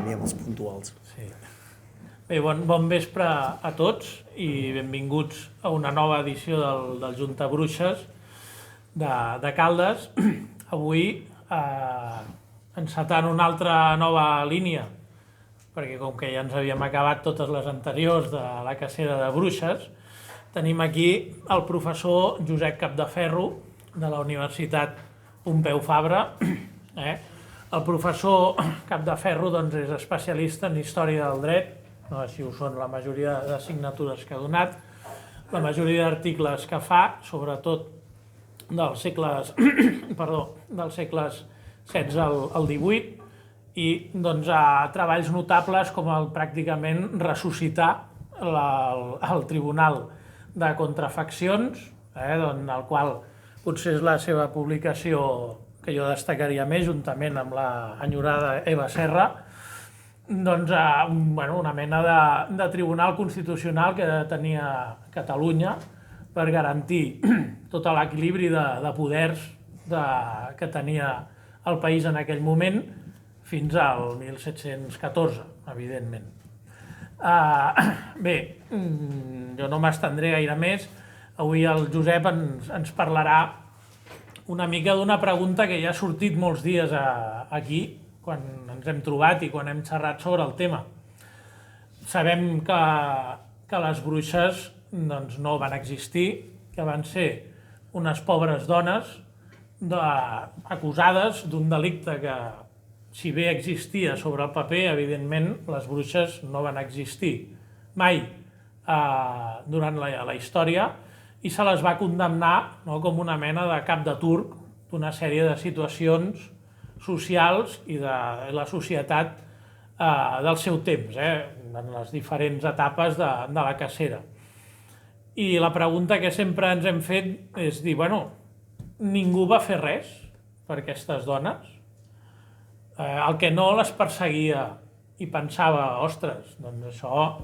n'hi ha els puntuals. Sí. Bé, bon vespre a tots i benvinguts a una nova edició del Junta Bruixes de Caldes. Avui encetant una altra nova línia, perquè com que ja ens havíem acabat totes les anteriors de la cacera de bruixes, tenim aquí el professor Josep Capdeferro de la Universitat Pompeu Fabra. El professor Capdeferro doncs, és especialista en història del dret, no, així ho són la majoria d'assignatures que ha donat, la majoria d'articles que fa, sobretot dels segles XVI al XVIII, i doncs, treballs notables com pràcticament ressuscitar el Tribunal de Contrafaccions, en el qual potser és la seva publicació que jo destacaria més, juntament amb la enyorada Eva Serra, doncs, una mena de tribunal constitucional que tenia Catalunya per garantir tot l'equilibri de poders que tenia el país en aquell moment fins al 1714, evidentment. Bé, jo no m'estendré gaire més. Avui el Josep ens parlarà una mica d'una pregunta que ja ha sortit molts dies aquí, quan ens hem trobat i quan hem xerrat sobre el tema. Sabem que les bruixes doncs, no van existir, que van ser unes pobres dones acusades d'un delicte que, si bé existia sobre el paper, evidentment les bruixes no van existir mai durant la història, i se les va condemnar com una mena de cap de turc d'una sèrie de situacions socials i de la societat del seu temps, en les diferents etapes de la cacera. I la pregunta que sempre ens hem fet és dir, ningú va fer res per aquestes dones? El que no les perseguia i pensava, ostres, doncs això,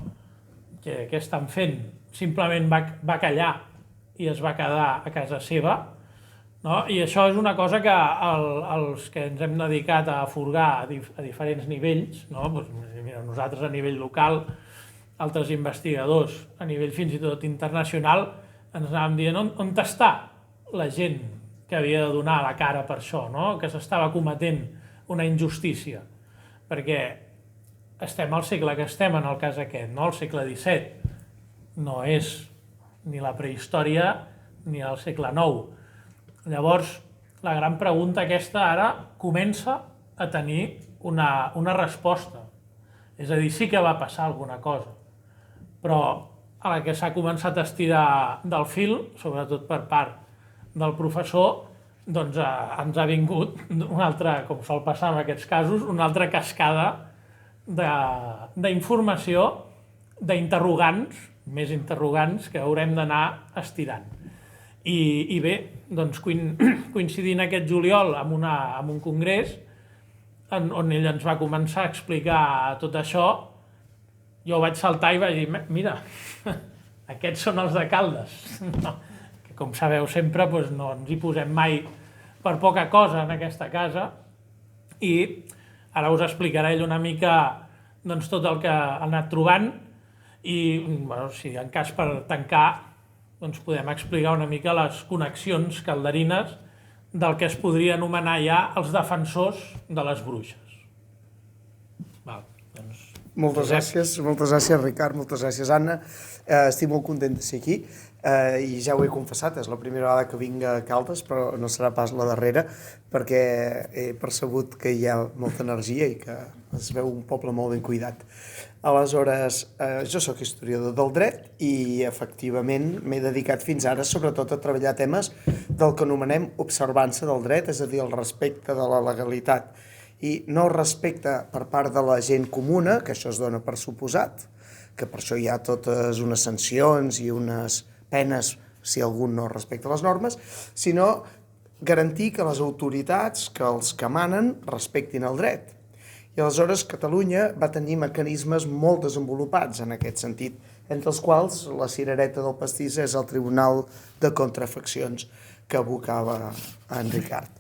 què estan fent? Simplement va callar i es va quedar a casa seva, no? I això és una cosa que els que ens hem dedicat a furgar a diferents nivells, no? Nosaltres a nivell local, altres investigadors a nivell fins i tot internacional, ens anàvem dient on està la gent que havia de donar la cara per això, no? Que s'estava cometent una injustícia, perquè estem al segle que estem en el cas aquest, no? El segle XVII no és ni la prehistòria ni el segle IX. Llavors, la gran pregunta aquesta ara comença a tenir una resposta. És a dir, sí que va passar alguna cosa, però a la que s'ha començat a estirar del fil, sobretot per part del professor, doncs ens ha vingut una altra, com sol passar en aquests casos, una altra cascada d'informació, d'interrogants, més interrogants que haurem d'anar estirant. I bé, doncs coincidint aquest juliol amb un congrés on ell ens va començar a explicar tot això, jo vaig saltar i vaig dir, mira, aquests són els de Caldes. Que com sabeu sempre no ens hi posem mai per poca cosa en aquesta casa, i ara us explicarà ell una mica tot el que ha anat trobant, i si en cas per tancar podem explicar una mica les connexions calderines del que es podria anomenar ja els defensors de les bruixes. Moltes gràcies, Ricard, moltes gràcies, Anna. Estic molt content de ser aquí i ja ho he confessat, és la primera vegada que vinc a Caldes, però no serà pas la darrera, perquè he percebut que hi ha molta energia i que es veu un poble molt ben cuidat. Aleshores, jo sóc historiador del dret i efectivament m'he dedicat fins ara sobretot a treballar temes del que anomenem observança del dret, és a dir, el respecte de la legalitat. I no respecte per part de la gent comuna, que això es dona per suposat, que per això hi ha totes unes sancions i unes penes si algú no respecta les normes, sinó garantir que les autoritats, que els que manen, respectin el dret. I aleshores Catalunya va tenir mecanismes molt desenvolupats en aquest sentit, entre els quals la cirereta del pastís és el Tribunal de Contrafaccions que evocava en Ricard.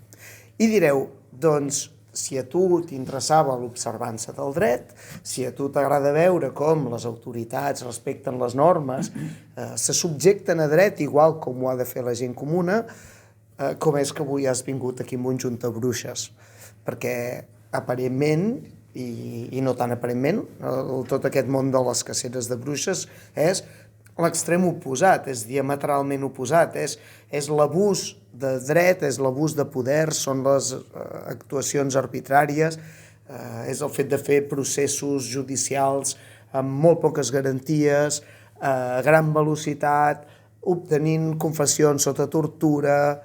I direu, doncs, si a tu t'interessava l'observança del dret, si a tu t'agrada veure com les autoritats respecten les normes, se subjecten a dret igual com ho ha de fer la gent comuna, com és que avui has vingut aquí amb un junt de bruixes? Perquè aparentment, i no tan aparentment, tot aquest món de les caceres de bruixes és l'extrem oposat, és diametralment oposat, és l'abús de dret, és l'abús de poder, són les actuacions arbitràries, és el fet de fer processos judicials amb molt poques garanties, a gran velocitat, obtenint confessions sota tortura.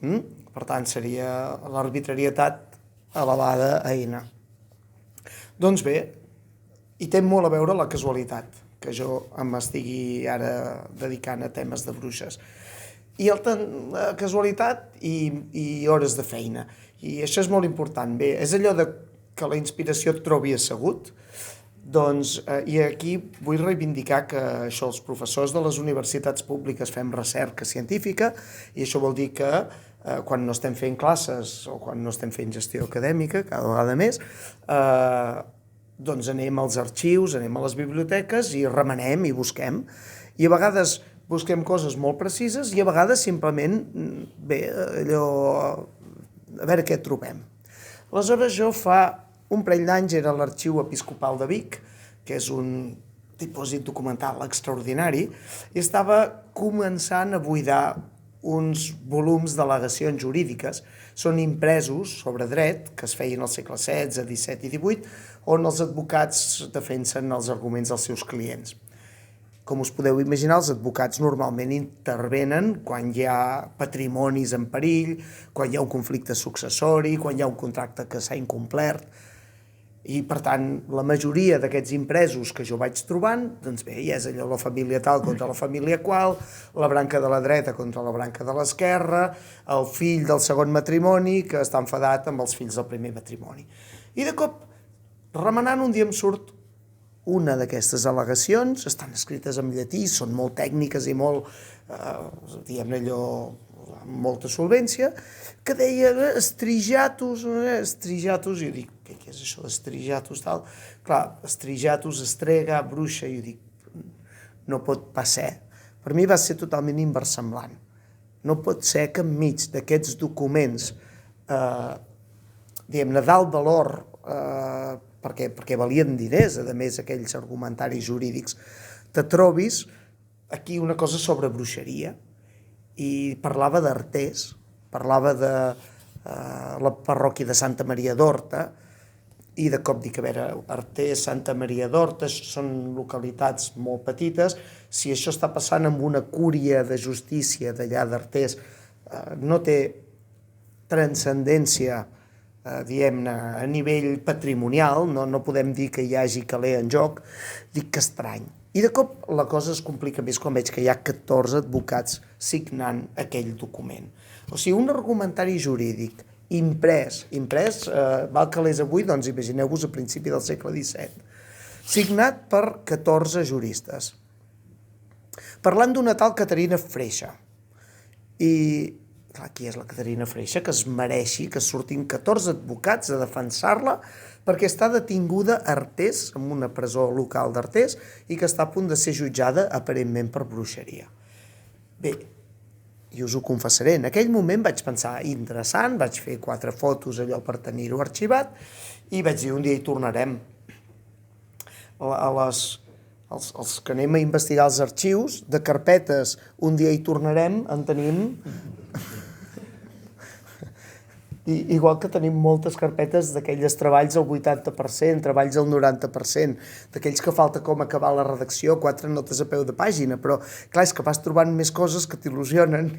Per tant, seria l'arbitrarietat elevada a eina. Doncs bé, hi té molt a veure la casualitat, que jo m'estigui ara dedicant a temes de bruixes. I la casualitat i hores de feina. I això és molt important. Bé, és allò que la inspiració et trobi assegut. Doncs, i aquí vull reivindicar que això, els professors de les universitats públiques fem recerca científica, i això vol dir que quan no estem fent classes o quan no estem fent gestió acadèmica, cada vegada més, doncs anem als arxius, anem a les biblioteques i remenem i busquem. I a vegades busquem coses molt precises i a vegades simplement, bé, allò, a veure què trobem. Aleshores, jo fa un parell d'anys era a l'Arxiu Episcopal de Vic, que és un dipòsit documental extraordinari, i estava començant a buidar uns volums d'al·legacions jurídiques. Són impresos sobre dret, que es feien al segle XVI, XVII i XVIII, on els advocats defensen els arguments dels seus clients. Com us podeu imaginar, els advocats normalment intervenen quan hi ha patrimonis en perill, quan hi ha un conflicte successori, quan hi ha un contracte que s'ha incomplert. I, per tant, la majoria d'aquests impresos que jo vaig trobant, doncs bé, ja és allò, la família tal contra la família qual, la branca de la dreta contra la branca de l'esquerra, el fill del segon matrimoni que està enfadat amb els fills del primer matrimoni. I de cop, remenant, un dia em surt una d'aquestes al·legacions, estan escrites en llatí, són molt tècniques i molt, diguem-ne allò, amb molta solvència, que deia estrigatus, i jo dic, què és això d'estrigatus, tal? Clar, estrigatus, estrega, bruixa, i jo dic, no pot pas ser. Per mi va ser totalment inversemblant. No pot ser que enmig d'aquests documents, diguem-ne, d'alt valor, perquè valien diners, a més, aquells argumentaris jurídics, te trobis aquí una cosa sobre bruixeria, i parlava d'Artés, parlava de la parròquia de Santa Maria d'Horta, i de cop dic, a veure, Artés, Santa Maria d'Horta, són localitats molt petites, si això està passant amb una cúria de justícia d'allà d'Artés, no té transcendència, diguem-ne, a nivell patrimonial, no podem dir que hi hagi caler en joc, dic que estrany. I de cop la cosa es complica més quan veig que hi ha 14 advocats signant aquell document. O sigui, un argumentari jurídic imprès, val que l'és avui, doncs imagineu-vos a principi del segle XVII, signat per 14 juristes, parlant d'una tal Caterina Freixa. I, clar, qui és la Caterina Freixa? Que es mereixi que surtin 14 advocats a defensar-la perquè està detinguda a Artés, en una presó local d'Artés, i que està a punt de ser jutjada aparentment per bruixeria. Bé, i us ho confessaré, en aquell moment vaig pensar, interessant, vaig fer 4 fotos allò per tenir-ho arxivat, i vaig dir, un dia hi tornarem. Els que anem a investigar els arxius, de carpetes, un dia hi tornarem, en tenim... Igual que tenim moltes carpetes d'aquelles treballs al 80%, treballs al 90%, d'aquells que falta com acabar la redacció, 4 notes a peu de pàgina, però clar, és que vas trobant més coses que t'il·lusionen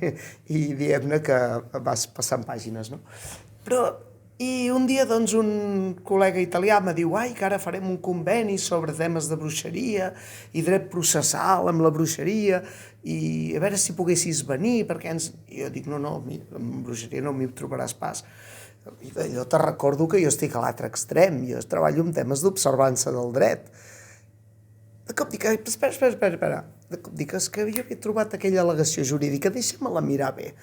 i diguem-ne que vas passant pàgines, no? Però, i un dia, doncs, un col·lega italià me diu que ara farem un conveni sobre temes de bruixeria i dret processal amb la bruixeria i a veure si poguessis venir, perquè I jo dic, no, amb bruixeria no m'hi trobaràs pas. Jo te recordo que jo estic a l'altre extrem, jo treballo en temes d'observança del dret. De cop dic, espera. de cop dic, és que jo havia trobat aquella al·legació jurídica, deixa'm-la mirar bé.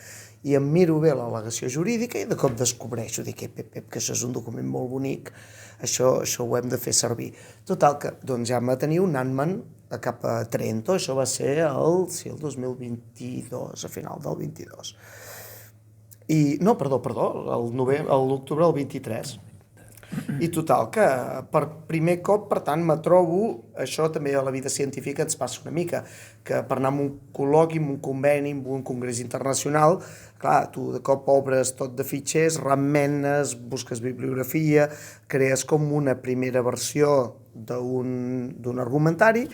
I em miro bé l'al·legació jurídica i de cop descobreixo, dic, que això és un document molt bonic, això ho hem de fer servir. Total, que doncs ja me teniu anant-me'n cap a Trento, això va ser el 2022, a final del 22. No, perdó, l'octubre del 23. I total, que per primer cop, per tant, me trobo, això també a la vida científica ens passa una mica, que per anar a un col·loqui, a un conveni, a un congrés internacional, clar, tu de cop obres tot de fitxers, remenes, busques bibliografia, crees com una primera versió d'un argumentari,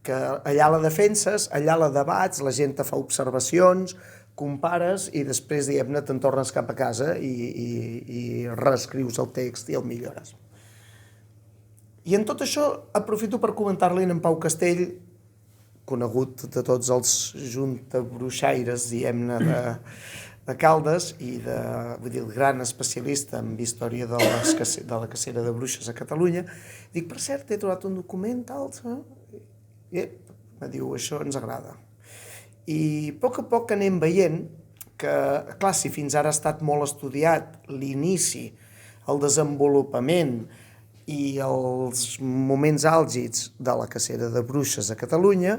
que allà la defenses, allà la debats, la gent te fa observacions, compares i després, diguem-ne, te'n tornes cap a casa i reescrius el text i el millores. I en tot això aprofito per comentar-li a en Pau Castell, conegut de tots els juntabruixaires, diguem-ne, de Caldes i el gran especialista en història de la cacera de bruixes a Catalunya. Dic, per cert, he trobat un document, tal, i me diu, això ens agrada. I a poc anem veient que, clar, si fins ara ha estat molt estudiat l'inici, el desenvolupament i els moments àlgids de la cacera de bruixes a Catalunya,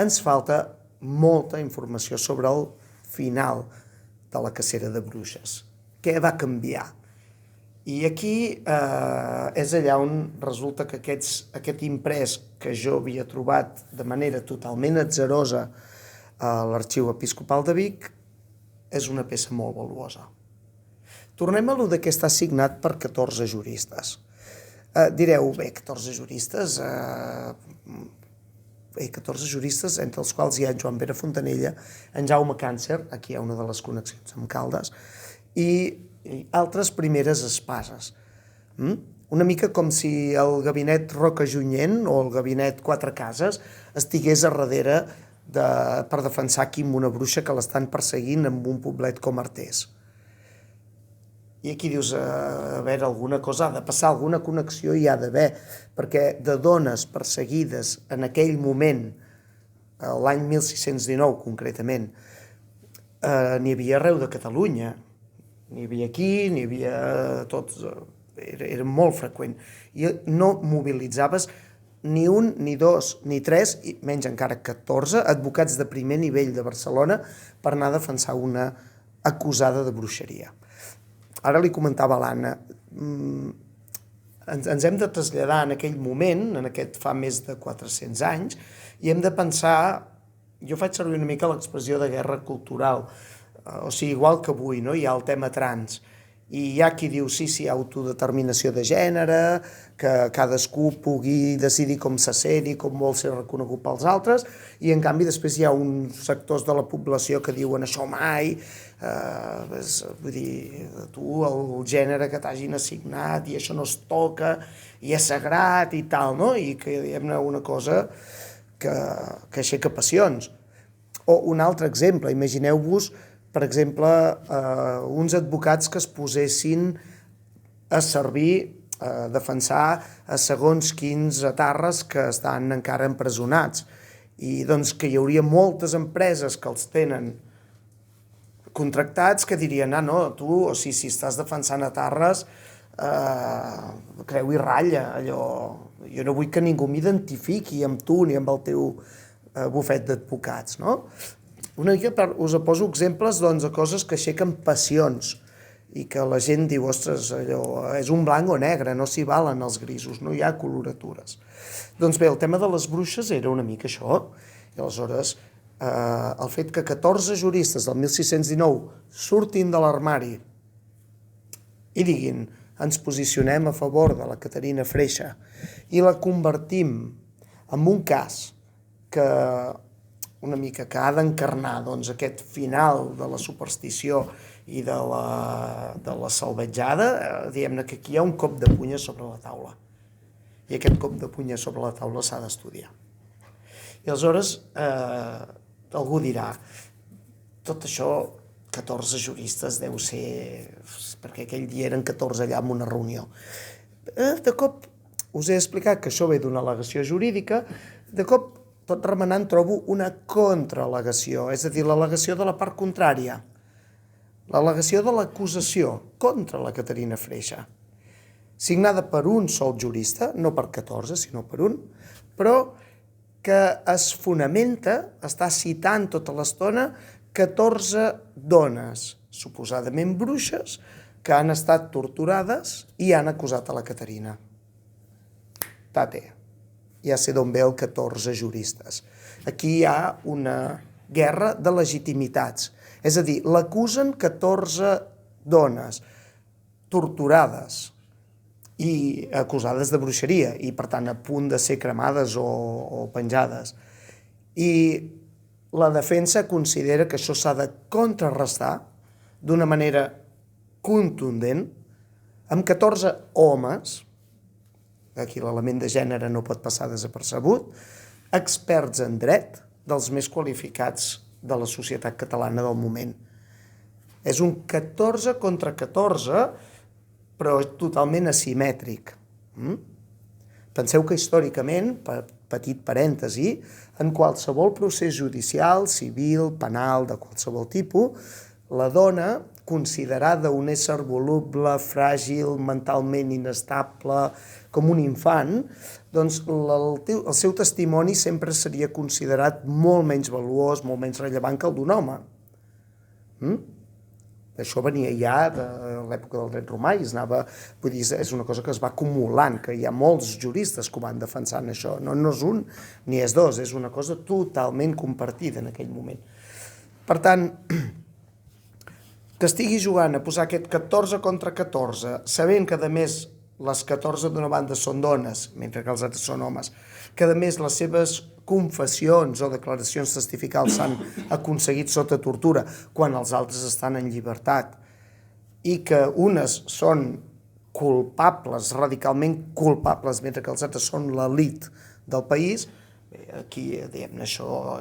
ens falta molta informació sobre el final de la cacera de bruixes. Què va canviar? I aquí és allà on resulta que aquest imprès que jo havia trobat de manera totalment atzarosa a l'Arxiu Episcopal de Vic és una peça molt valuosa. Tornem a lo que està signat per 14 juristes. Direu, bé, 14 juristes, 14 juristes, entre els quals hi ha en Joan Pere Fontanella, en Jaume Càncer, aquí hi ha una de les connexions amb Caldes, i altres primeres espases. Una mica com si el gabinet Roca Junyent o el gabinet Quatre Cases estigués a darrere per defensar Quim una bruixa que l'estan perseguint en un poblet com Artés. I aquí dius, a veure, alguna cosa ha de passar, alguna connexió hi ha d'haver, perquè de dones perseguides en aquell moment, l'any 1619 concretament, n'hi havia arreu de Catalunya, n'hi havia aquí, n'hi havia tots, era molt freqüent, i no mobilitzaves ni un, ni dos, ni tres, i menys encara 14 advocats de primer nivell de Barcelona per anar a defensar una acusada de bruixeria. Ara li comentava a l'Anna, ens hem de traslladar en aquell moment, en aquest fa més de 400 anys, i hem de pensar, jo faig servir una mica l'expressió de guerra cultural, o sigui, igual que avui, no? Hi ha el tema trans, i hi ha qui diu sí, autodeterminació de gènere, que cadascú pugui decidir com se sent i com vol ser reconegut pels altres, i en canvi després hi ha uns sectors de la població que diuen això mai, vull dir, tu el gènere que t'hagin assignat i això no es toca i és sagrat i tal, no? I que diguem-ne una cosa que aixeca passions. O un altre exemple, imagineu-vos, per exemple, uns advocats que es posessin a servir, a defensar a segons quins etarres que estan encara empresonats. I doncs que hi hauria moltes empreses que els tenen contractats que dirien, no, tu, o sigui, si estàs defensant etarres, creu i ratlla, allò, jo no vull que ningú m'identifiqui amb tu ni amb el teu bufet d'advocats, no? Una mica us poso exemples de coses que aixequen passions i que la gent diu, ostres, allò és un blanc o negre, no s'hi valen els grisos, no hi ha coloratures. Doncs bé, el tema de les bruixes era una mica això, i aleshores el fet que 14 juristes del 1619 surtin de l'armari i diguin, ens posicionem a favor de la Caterina Freixa i la convertim en un cas que una mica que ha d'encarnar aquest final de la superstició i de la salvatjada, diguem-ne que aquí hi ha un cop de punya sobre la taula. I aquest cop de punya sobre la taula s'ha d'estudiar. I aleshores algú dirà, tot això, 14 juristes deu ser, perquè aquell dia eren 14 allà en una reunió. De cop us he explicat que això ve d'una al·legació jurídica, de cop tot remenant, trobo una contraal·legació, és a dir, l'al·legació de la part contrària, l'al·legació de l'acusació contra la Caterina Freixa, signada per un sol jurista, no per 14, sinó per un, però que es fonamenta, està citant tota l'estona 14 dones, suposadament bruixes, que han estat torturades i han acusat a la Caterina. Tate, ja sé d'on ve el 14 juristes. Aquí hi ha una guerra de legitimitats. És a dir, l'acusen 14 dones torturades i acusades de bruixeria i, per tant, a punt de ser cremades o penjades. I la defensa considera que això s'ha de contrarrestar d'una manera contundent amb 14 homes, aquí l'element de gènere no pot passar desapercebut, experts en dret, dels més qualificats de la societat catalana del moment. És un 14 contra 14, però totalment asimètric. Penseu que històricament, petit parèntesi, en qualsevol procés judicial, civil, penal, de qualsevol tipus, la dona, considerada un ésser voluble, fràgil, mentalment inestable, com un infant, doncs el seu testimoni sempre seria considerat molt menys valuós, molt menys rellevant que el d'un home. Això venia ja de l'època del dret romà i vull dir, és una cosa que es va acumulant, que hi ha molts juristes que ho van defensant això. No és un ni és dos, és una cosa totalment compartida en aquell moment. Per tant, que estigui jugant a posar aquest 14 contra 14, sabent que, a més, les 14 d'una banda són dones, mentre que els altres són homes, que, a més, les seves confessions o declaracions testificals s'han aconseguit sota tortura quan els altres estan en llibertat i que unes són culpables, radicalment culpables, mentre que els altres són l'elit del país, aquí, diguem-ne,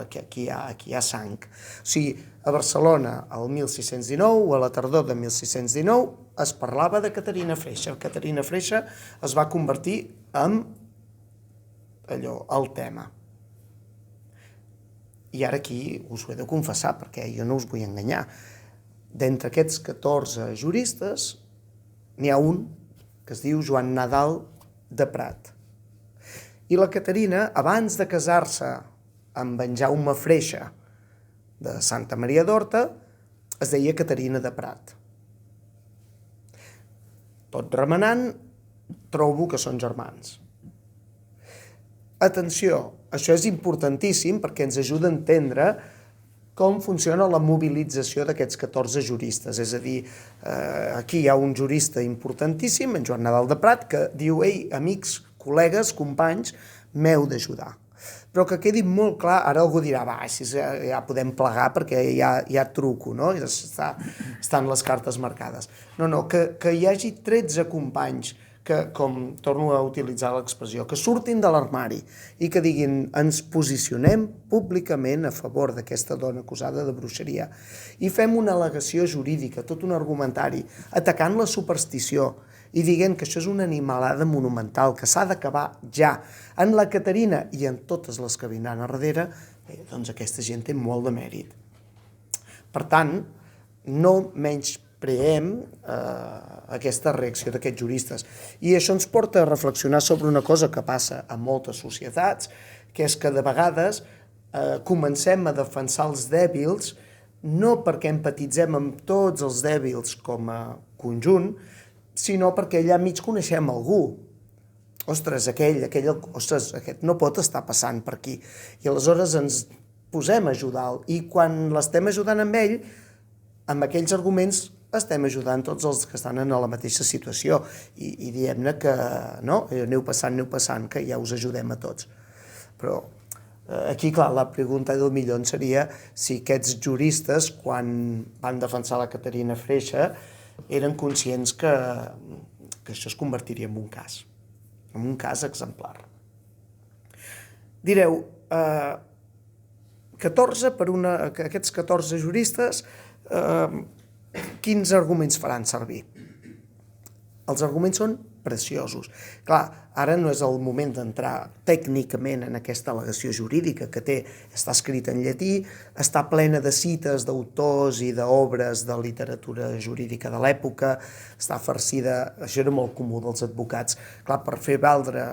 aquí hi ha sang. O sigui, a Barcelona, el 1619, o a la tardor de 1619, es parlava de Caterina Freixa. Caterina Freixa es va convertir en el tema. I ara aquí us ho he de confessar, perquè jo no us vull enganyar. D'entre aquests 14 juristes, n'hi ha un que es diu Joan Nadal de Prat. I la Caterina, abans de casar-se amb en Jaume Freixa de Santa Maria d'Horta, es deia Caterina de Prat. Tot remenant, trobo que són germans. Atenció, això és importantíssim perquè ens ajuda a entendre com funciona la mobilització d'aquests 14 juristes. És a dir, aquí hi ha un jurista importantíssim, en Joan Nadal de Prat, que diu: ei, amics, col·legues, companys, m'heu d'ajudar. Però que quedi molt clar, ara algú dirà: va, si ja podem plegar perquè ja truco, no? Estan les cartes marcades. No, que hi hagi 13 companys que, com torno a utilitzar l'expressió, que surtin de l'armari i que diguin: ens posicionem públicament a favor d'aquesta dona acusada de bruixeria i fem una al·legació jurídica, tot un argumentari, atacant la superstició i dient que això és una animalada monumental, que s'ha d'acabar ja. En la Caterina i en totes les que vindran a darrere, doncs aquesta gent té molt de mèrit. Per tant, no menyspreem aquesta reacció d'aquests juristes. I això ens porta a reflexionar sobre una cosa que passa a moltes societats, que és que de vegades comencem a defensar els dèbils no perquè empatitzem amb tots els dèbils com a conjunt, sinó perquè allà mig coneixem algú. Ostres, aquest no pot estar passant per aquí. I aleshores ens posem a ajudar-lo. I quan l'estem ajudant amb ell, amb aquells arguments estem ajudant tots els que estan en la mateixa situació. I diem-ne que no, aneu passant, que ja us ajudem a tots. Però aquí, clar, la pregunta del milió seria si aquests juristes, quan van defensar la Caterina Freixa, eren conscients que això es convertiria en un cas exemplar. Direu, 14 aquests 14 juristes, quins arguments faran servir? Els arguments són preciosos. Clar, ara no és el moment d'entrar tècnicament en aquesta al·legació jurídica que està escrita en llatí, està plena de cites d'autors i d'obres de literatura jurídica de l'època, està farcida, això era molt comú dels advocats. Clar, per fer valdre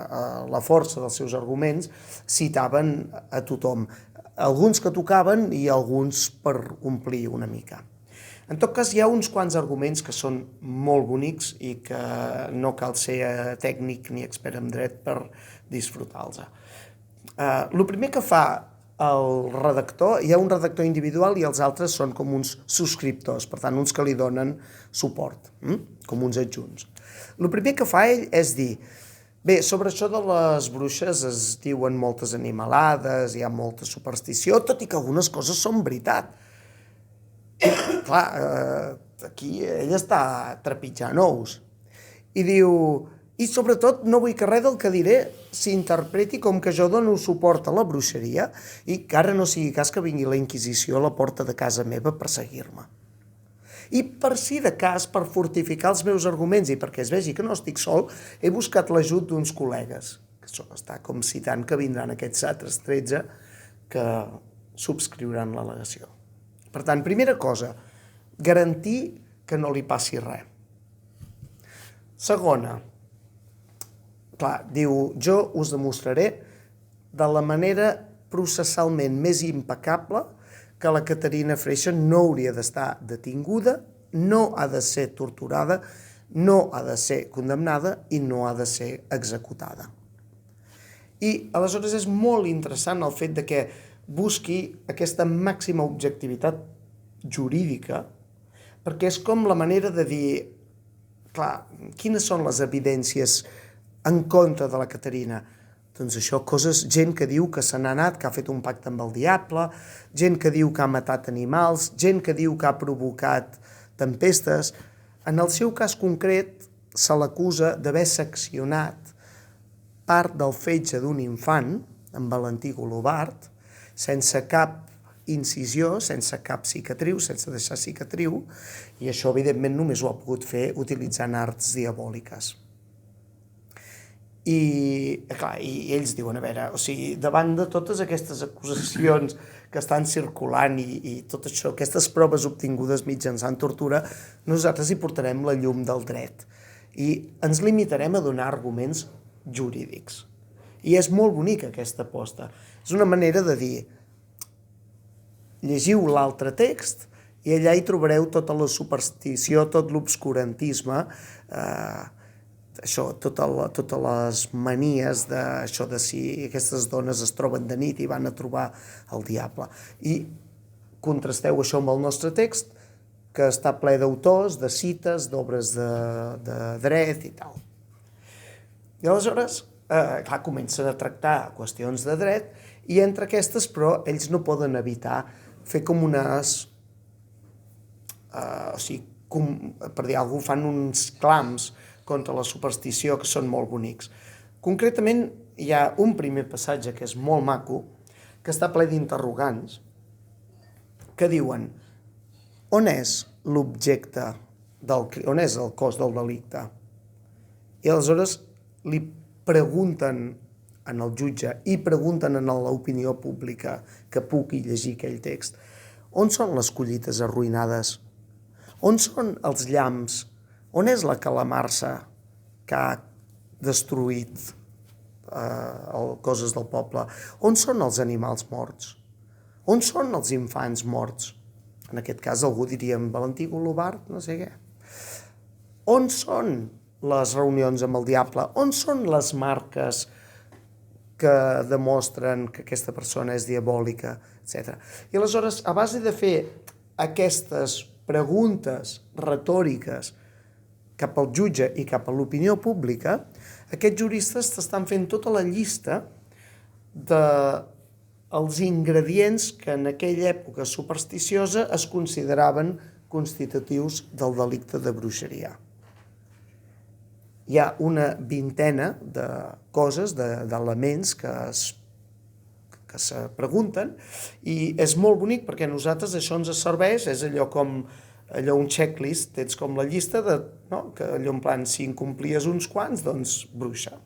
la força dels seus arguments, citaven a tothom, alguns que tocaven i alguns per omplir una mica. En tot cas, hi ha uns quants arguments que són molt bonics i que no cal ser tècnic ni expert en dret per disfrutar-los. El primer que fa el redactor, hi ha un redactor individual i els altres són com uns subscriptors, per tant, uns que li donen suport, com uns adjunts. El primer que fa ell és dir, bé, sobre això de les bruixes es diuen moltes animalades, hi ha molta superstició, tot i que algunes coses són veritat. Clar, aquí ell està trepitjant ous. I diu, i sobretot no vull que res del que diré s'interpreti com que jo dono suport a la bruixeria i que ara no sigui cas que vingui la Inquisició a la porta de casa meva per seguir-me. I per si de cas, per fortificar els meus arguments i perquè es vegi que no estic sol, he buscat l'ajut d'uns col·legues, que està com citant que vindran aquests altres 13 que subscriuran l'al·legació. Per tant, primera cosa, garantir que no li passi res. Segona, clar, diu, jo us demostraré de la manera processalment més impecable que la Caterina Freixa no hauria d'estar detinguda, no ha de ser torturada, no ha de ser condemnada i no ha de ser executada. I aleshores és molt interessant el fet de que busqui aquesta màxima objectivitat jurídica, perquè és com la manera de dir, clar, quines són les evidències en contra de la Caterina? Doncs això, gent que diu que se n'ha anat, que ha fet un pacte amb el diable, gent que diu que ha matat animals, gent que diu que ha provocat tempestes. En el seu cas concret, se l'acusa d'haver seccionat part del fetge d'un infant, en Valentí Golobart, sense cap incisió, sense cap cicatriu, sense deixar cicatriu, i això, evidentment, només ho ha pogut fer utilitzant arts diabòliques. I ells diuen, a veure, o sigui, davant de totes aquestes acusacions que estan circulant i tot això, aquestes proves obtingudes mitjançant tortura, nosaltres hi portarem la llum del dret i ens limitarem a donar arguments jurídics. I és molt bonica aquesta aposta. És una manera de dir, llegiu l'altre text i allà hi trobareu tota la superstició, tot l'obscurantisme, això, totes les manies d'això de si aquestes dones es troben de nit i van a trobar el diable. I contrasteu això amb el nostre text, que està ple d'autors, de cites, d'obres de dret i tal. I aleshores, clar, comencen a tractar qüestions de dret i entre aquestes, però, ells no poden evitar fer com unes... o sigui, per dir alguna cosa, fan uns clams contra la superstició que són molt bonics. Concretament, hi ha un primer passatge que és molt maco, que està ple d'interrogants, que diuen on és l'objecte, on és el cos del delicte? I aleshores li pregunten en el jutge i pregunten en l'opinió pública que pugui llegir aquell text, on són les collites arruïnades? On són els llamps? On és la calamarsa que ha destruït coses del poble? On són els animals morts? On són els infants morts? En aquest cas algú diria en Valentí Golobart, no sé què. On són les reunions amb el diable? On són les marques que demostren que aquesta persona és diabòlica, etc. I aleshores, a base de fer aquestes preguntes retòriques cap al jutge i cap a l'opinió pública, aquests juristes estan fent tota la llista dels ingredients que en aquella època supersticiosa es consideraven constitutius del delicte de bruixeria. Hi ha una vintena de coses, d'elements que se pregunten i és molt bonic perquè a nosaltres això ens serveix, és allò com allò un checklist, tens com la llista de, no? Que allò en plan, si incomplies uns quants, doncs bruixa.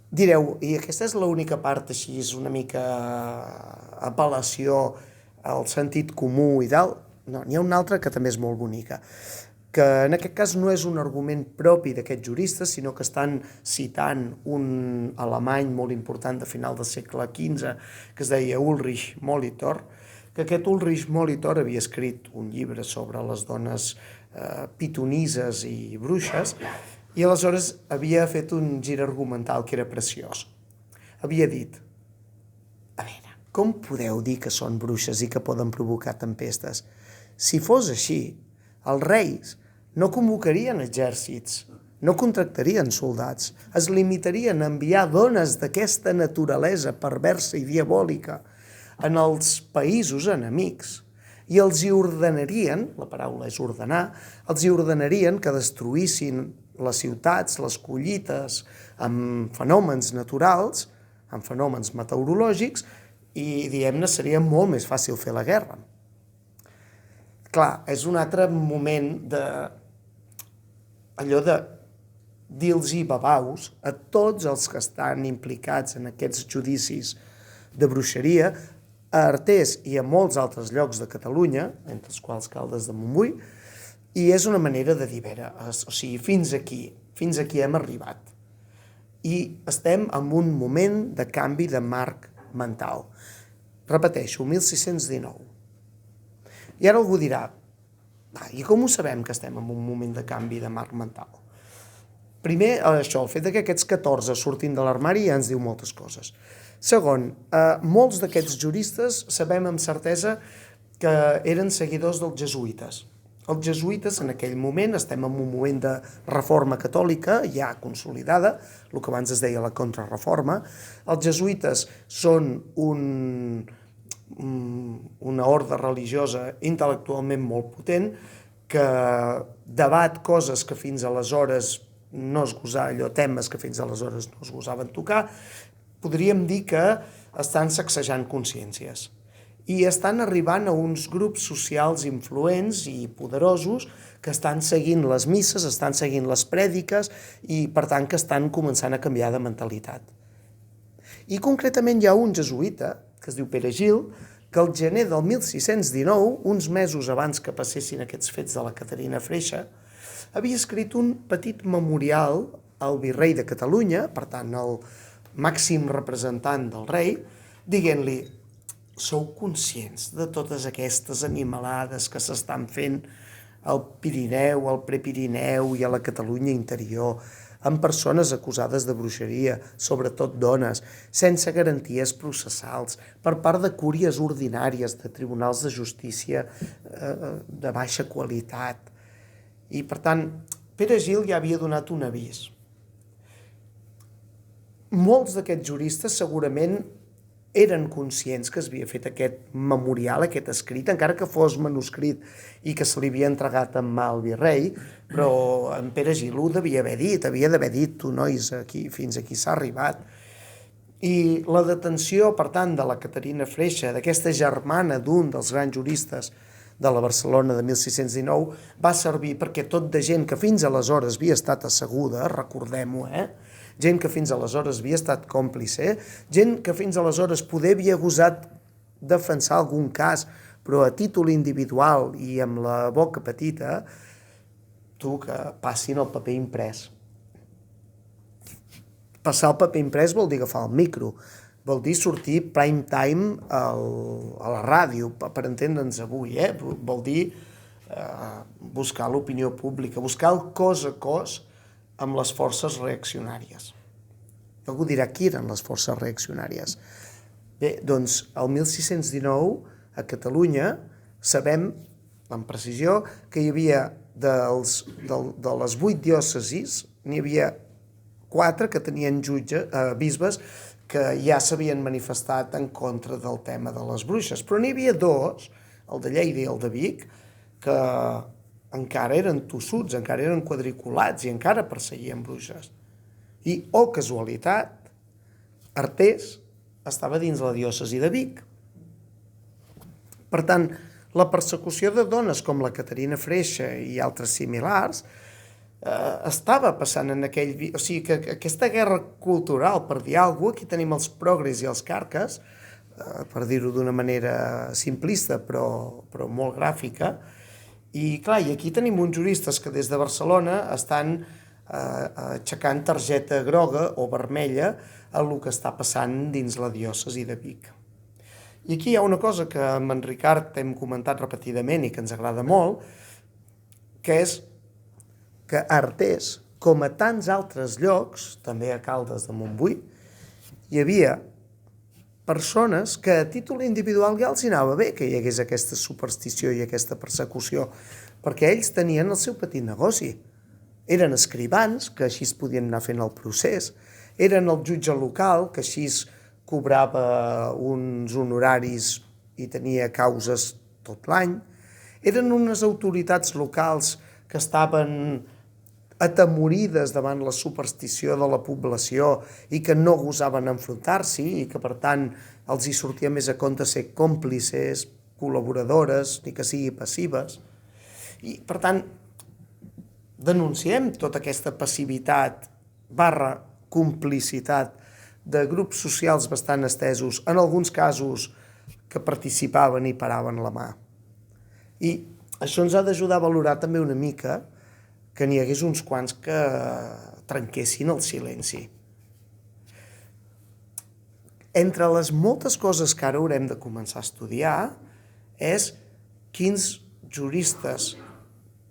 Direu, i aquesta és l'única part així, és una mica apel·lació al sentit comú i tal? No, n'hi ha una altra que també és molt bonica, que en aquest cas no és un argument propi d'aquests juristes, sinó que estan citant un alemany molt important de final del segle XV, que es deia Ulrich Molitor, que aquest Ulrich Molitor havia escrit un llibre sobre les dones pitonises i bruixes, i aleshores havia fet un gir argumental que era preciós. Havia dit, a veure, com podeu dir que són bruixes i que poden provocar tempestes? Si fos així, els reis no convocarien exèrcits, no contractarien soldats, es limitarien a enviar dones d'aquesta naturalesa perversa i diabòlica en els països enemics i els hi ordenarien, la paraula és ordenar, els hi ordenarien que destruïssin les ciutats, les collites, amb fenòmens naturals, amb fenòmens meteorològics, i, diguem-ne, seria molt més fàcil fer la guerra. Clar, és un altre moment de allò de dir-los babaus a tots els que estan implicats en aquests judicis de bruixeria, a Artés i a molts altres llocs de Catalunya, entre els quals Caldes de Montbui, i és una manera de dir, o sigui, fins aquí hem arribat. I estem en un moment de canvi de marc mental. Repeteixo, 1619. I ara algú dirà, i com ho sabem que estem en un moment de canvi de marc mental? Primer, això, el fet que aquests 14 surtin de l'armari ja ens diu moltes coses. Segon, molts d'aquests juristes sabem amb certesa que eren seguidors dels jesuïtes. Els jesuïtes, en aquell moment, estem en un moment de reforma catòlica ja consolidada, el que abans es deia la contrarreforma. Els jesuïtes són una ordre religiosa intel·lectualment molt potent que debat coses que fins aleshores no es gosava, temes que fins aleshores no es gosaven tocar. Podríem dir que estan sacsejant consciències i estan arribant a uns grups socials influents i poderosos que estan seguint les misses, estan seguint les prèdiques i, per tant, que estan començant a canviar de mentalitat. I concretament hi ha un jesuïta, que es diu Pere Gil, que al gener del 1619, uns mesos abans que passessin aquests fets de la Caterina Freixa, havia escrit un petit memorial al virrei de Catalunya, per tant, el màxim representant del rei, dient-li: sou conscients de totes aquestes animalades que s'estan fent al Pirineu, al Prepirineu i a la Catalunya interior, amb persones acusades de bruixeria, sobretot dones, sense garanties processals, per part de cúries ordinàries, de tribunals de justícia de baixa qualitat. I, per tant, Pere Gil ja havia donat un avís. Molts d'aquests juristes segurament eren conscients que s'havia fet aquest memorial, aquest escrit, encara que fos manuscrit i que se li havia entregat en mà al virrei, però en Pere Gil ho devia d'haver dit, tu, nois, fins aquí s'ha arribat. I la detenció, per tant, de la Caterina Freixa, d'aquesta germana d'un dels grans juristes de la Barcelona de 1619, va servir perquè tot de gent que fins aleshores havia estat asseguda, recordem-ho, gent que fins aleshores havia estat còmplice, gent que fins aleshores poder havia gosat defensar algun cas, però a títol individual i amb la boca petita, que passin el paper imprès. Passar el paper imprès vol dir agafar el micro, vol dir sortir prime time a la ràdio, per entendre'ns avui, vol dir buscar l'opinió pública, buscar el cos a cos amb les forces reaccionàries. Algú dirà, qui eren les forces reaccionàries? Bé, doncs, el 1619, a Catalunya, sabem, amb precisió, que hi havia de les 8 diòcesis, n'hi havia 4 que tenien bisbes que ja s'havien manifestat en contra del tema de les bruixes, però n'hi havia 2, el de Lleida i el de Vic, que encara eren tossuts, encara eren quadriculats i encara perseguien bruixes. I, casualitat, Artés estava dins la diòcesi de Vic. Per tant, la persecució de dones com la Caterina Freixa i altres similars estava passant en aquell... O sigui, que aquesta guerra cultural, per dir alguna cosa, aquí tenim els progres i els carques, per dir-ho d'una manera simplista però molt gràfica, i clar, i aquí tenim uns juristes que des de Barcelona estan aixecant targeta groga o vermella a el que està passant dins la diòcesi de Vic. I aquí hi ha una cosa que amb en Ricard hem comentat repetidament i que ens agrada molt, que és que a Artés, com a tants altres llocs, també a Caldes de Montbui, hi havia persones que a títol individual ja els anava bé que hi hagués aquesta superstició i aquesta persecució, perquè ells tenien el seu petit negoci. Eren escrivans, que així es podien anar fent el procés, eren el jutge local, que així cobrava uns honoraris i tenia causes tot l'any, eren unes autoritats locals que estaven atemorides davant la superstició de la població i que no gosaven enfrontar-s'hi i que, per tant, els hi sortia més a compte ser còmplices, col·laboradores, ni que sigui passives. I, per tant, denunciem tota aquesta passivitat / complicitat de grups socials bastant estesos, en alguns casos que participaven i paraven la mà. I això ens ha d'ajudar a valorar també una mica que n'hi hagués uns quants que trenquessin el silenci. Entre les moltes coses que ara haurem de començar a estudiar és quins juristes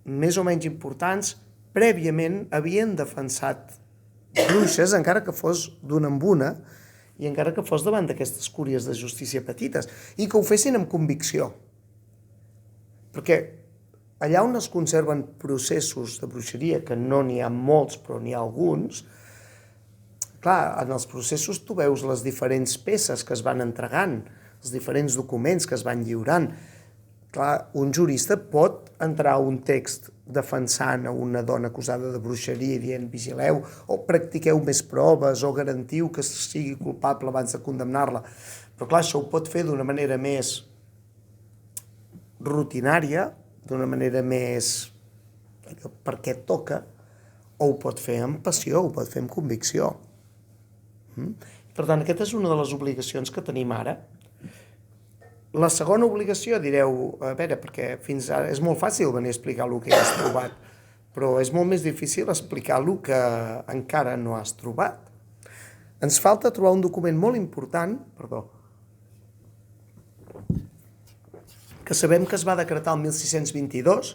més o menys importants prèviament havien defensat bruixes, encara que fos d'una en una, i encara que fos davant d'aquestes cúries de justícia petites, i que ho fessin amb convicció. Perquè allà on es conserven processos de bruixeria, que no n'hi ha molts, però n'hi ha alguns, clar, en els processos tu veus les diferents peces que es van entregant, els diferents documents que es van lliurant. Clar, un jurista pot entrar a un text defensant a una dona acusada de bruixeria i dient vigileu o practiqueu més proves o garantiu que sigui culpable abans de condemnar-la. Però clar, això ho pot fer d'una manera més rutinària, d'una manera més perquè et toca, o ho pot fer amb passió, ho pot fer amb convicció. Per tant, aquesta és una de les obligacions que tenim ara. La segona obligació, direu, a veure, perquè fins ara és molt fàcil venir a explicar el que has trobat, però és molt més difícil explicar el que encara no has trobat. Ens falta trobar un document molt important, que sabem que es va decretar el 1622,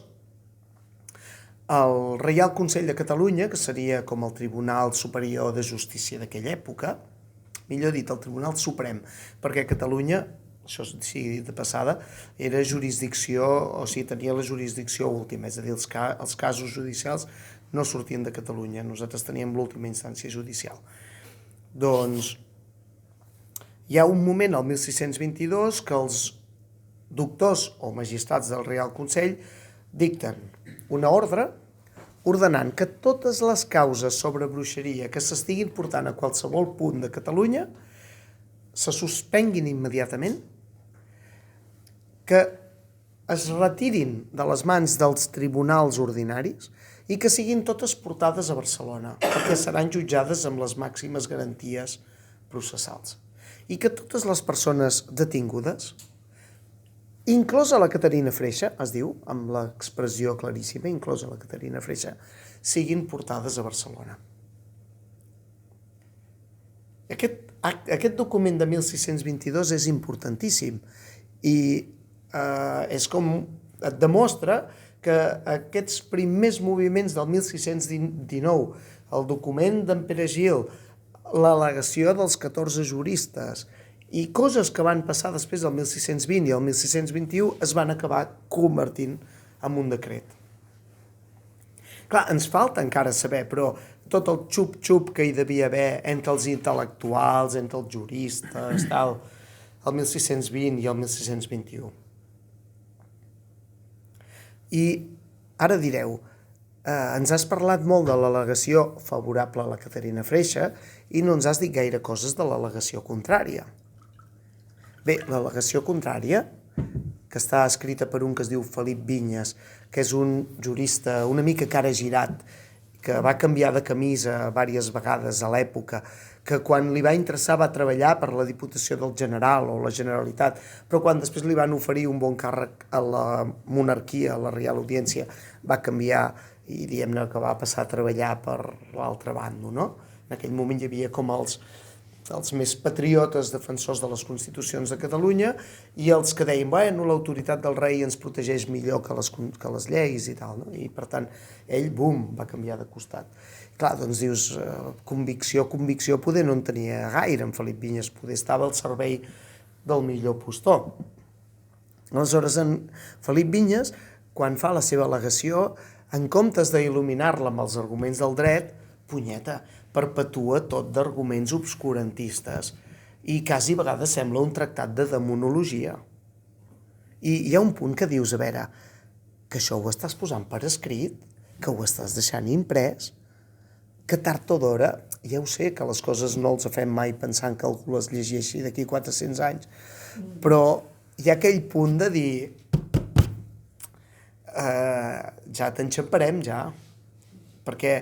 el Reial Consell de Catalunya, que seria com el Tribunal Superior de Justícia d'aquella època, millor dit, el Tribunal Suprem, perquè Catalunya, això sigui dit de passada, era jurisdicció, o sigui, tenia la jurisdicció última, és a dir, els casos judicials no sortien de Catalunya, nosaltres teníem l'última instància judicial. Doncs hi ha un moment, el 1622, que els doctors o magistrats del Reial Consell dicten una ordre ordenant que totes les causes sobre bruixeria que s'estiguin portant a qualsevol punt de Catalunya se suspenguin immediatament, que es retirin de les mans dels tribunals ordinaris i que siguin totes portades a Barcelona, perquè seran jutjades amb les màximes garanties processals. I que totes les persones detingudes, inclosa la Caterina Freixa, es diu, amb l'expressió claríssima, inclosa la Caterina Freixa, siguin portades a Barcelona. Aquest document de 1622 és importantíssim i és com et demostra que aquests primers moviments del 1619, el document d'en Pere Gil, l'al·legació dels 14 juristes i coses que van passar després del 1620 i el 1621 es van acabar convertint en un decret. Clar, ens falta encara saber, però tot el xup-xup que hi devia haver entre els intel·lectuals, entre els juristes, tal, el 1620 i el 1621. I ara direu, ens has parlat molt de l'al·legació favorable a la Caterina Freixa i no ens has dit gaire coses de l'al·legació contrària. Bé, l'al·legació contrària, que està escrita per un que es diu Felip Vinyes, que és un jurista una mica cara girat, que va canviar de camisa diverses vegades a l'època, que quan li va interessar va treballar per la Diputació del General o la Generalitat, però quan després li van oferir un bon càrrec a la monarquia, a la Reial Audiència, va canviar i diguem-ne que va passar a treballar per l'altre bando, no? En aquell moment hi havia com els més patriotes defensors de les constitucions de Catalunya i els que deien, bueno, l'autoritat del rei ens protegeix millor que les lleis i tal, no? I per tant, ell, bum, va canviar de costat. Clar, doncs dius, convicció, poder no en tenia gaire, en Felip Vinyes, poder estava al servei del millor postor. Aleshores, en Felip Vinyes, quan fa la seva al·legació, en comptes d'il·luminar-la amb els arguments del dret, punyeta, perpetua tot d'arguments obscurantistes i quasi a vegades sembla un tractat de demonologia. I hi ha un punt que dius, a veure, que això ho estàs posant per escrit, que ho estàs deixant imprès, que tard o d'hora, ja ho sé que les coses no els fem mai pensant que algú les llegeixi d'aquí 400 anys, però hi ha aquell punt de dir ja t'enxamparem, ja, perquè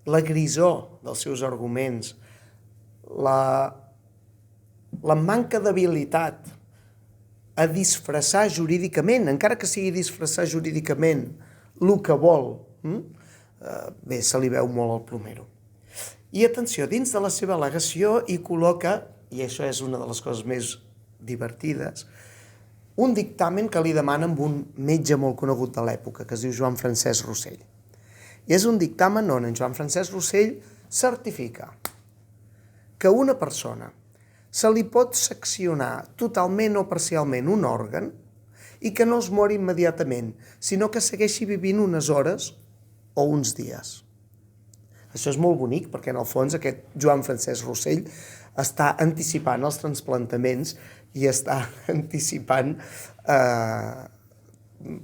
la grisor dels seus arguments, la manca d'habilitat a disfressar jurídicament, encara que sigui disfressar jurídicament el que vol, bé, se li veu molt al plomero. I atenció, dins de la seva al·legació hi col·loca, i això és una de les coses més divertides, un dictamen que li demana amb un metge molt conegut de l'època, que es diu Joan Francesc Rossell. I és un dictamen on en Joan Francesc Rossell certifica que a una persona se li pot seccionar totalment o parcialment un òrgan i que no es mori immediatament, sinó que segueixi vivint unes hores o uns dies. Això és molt bonic perquè en el fons aquest Joan Francesc Rossell està anticipant els transplantaments i està anticipant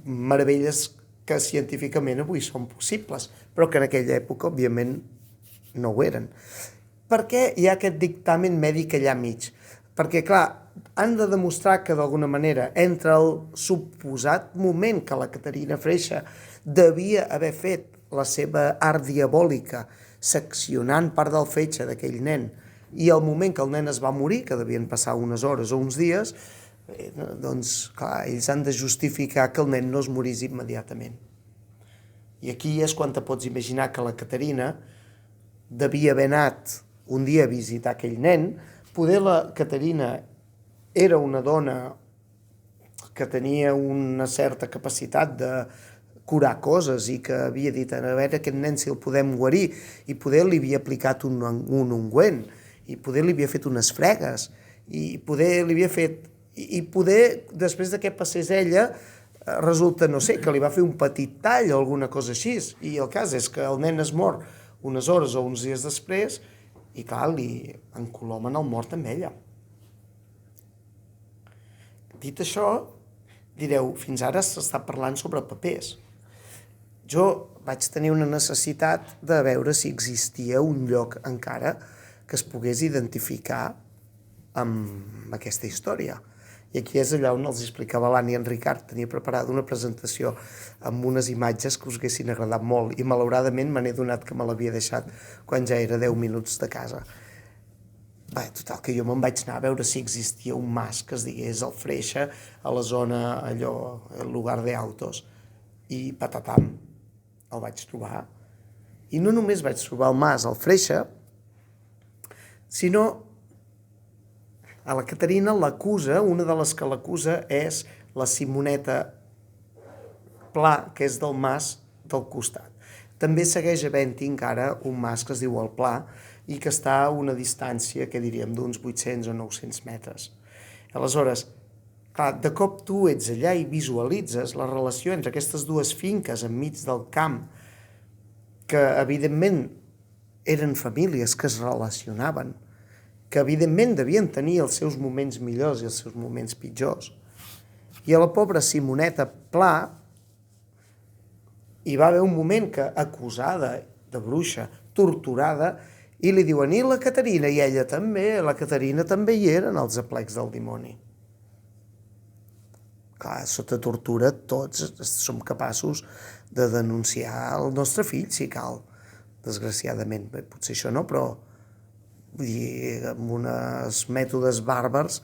meravelles que científicament avui són possibles, però que en aquella època, òbviament, no ho eren. Per què hi ha aquest dictamen mèdic allà mig? Perquè, clar, han de demostrar que, d'alguna manera, entre el suposat moment que la Caterina Freixa devia haver fet la seva art diabòlica seccionant part del fetge d'aquell nen i el moment que el nen es va morir, que devien passar unes hores o uns dies, doncs, clar, ells han de justificar que el nen no es morís immediatament. I aquí és quan te pots imaginar que la Caterina devia haver anat un dia a visitar aquell nen. Poder la Caterina era una dona que tenia una certa capacitat de curar coses i que havia dit, a veure, aquest nen si el podem guarir, i poder li havia aplicat un ungüent, i poder li havia fet unes fregues, i poder li havia fet... I poder, després de que passés ella, resulta, no sé, que li va fer un petit tall o alguna cosa així. I el cas és que el nen es mor unes hores o uns dies després i, clar, li encolomen el mort amb ella. Dit això, direu, fins ara s'està parlant sobre papers. Jo vaig tenir una necessitat de veure si existia un lloc encara que es pogués identificar amb aquesta història. I aquí és allà on els explicava l'Anna i en Ricard. Tenia preparada una presentació amb unes imatges que us haguessin agradat molt i malauradament me n'he donat que me l'havia deixat quan ja era 10 minuts de casa. Bé, total, que jo me'n vaig anar a veure si existia un mas que es digués el Freixa a la zona, allò, el lugar de autos. I patatam, el vaig trobar. I no només vaig trobar el mas, el Freixa, sinó a la Caterina l'acusa, una de les que l'acusa és la Simoneta Pla, que és del mas del costat. També segueix havent-hi encara un mas que es diu el Pla i que està a una distància, que diríem, d'uns 800 o 900 metres. Aleshores, clar, de cop tu ets allà i visualitzes la relació entre aquestes dues finques enmig del camp, que evidentment eren famílies que es relacionaven, que evidentment devien tenir els seus moments millors i els seus moments pitjors. I a la pobra Simoneta Pla hi va haver un moment que, acusada de bruixa, torturada, i li diuen, i la Caterina? I ella també, la Caterina també hi era en els aplecs del dimoni. clar, sota tortura tots som capaços de denunciar el nostre fill, si cal, desgraciadament. Bé, potser això no, però vull dir, amb uns mètodes bàrbars.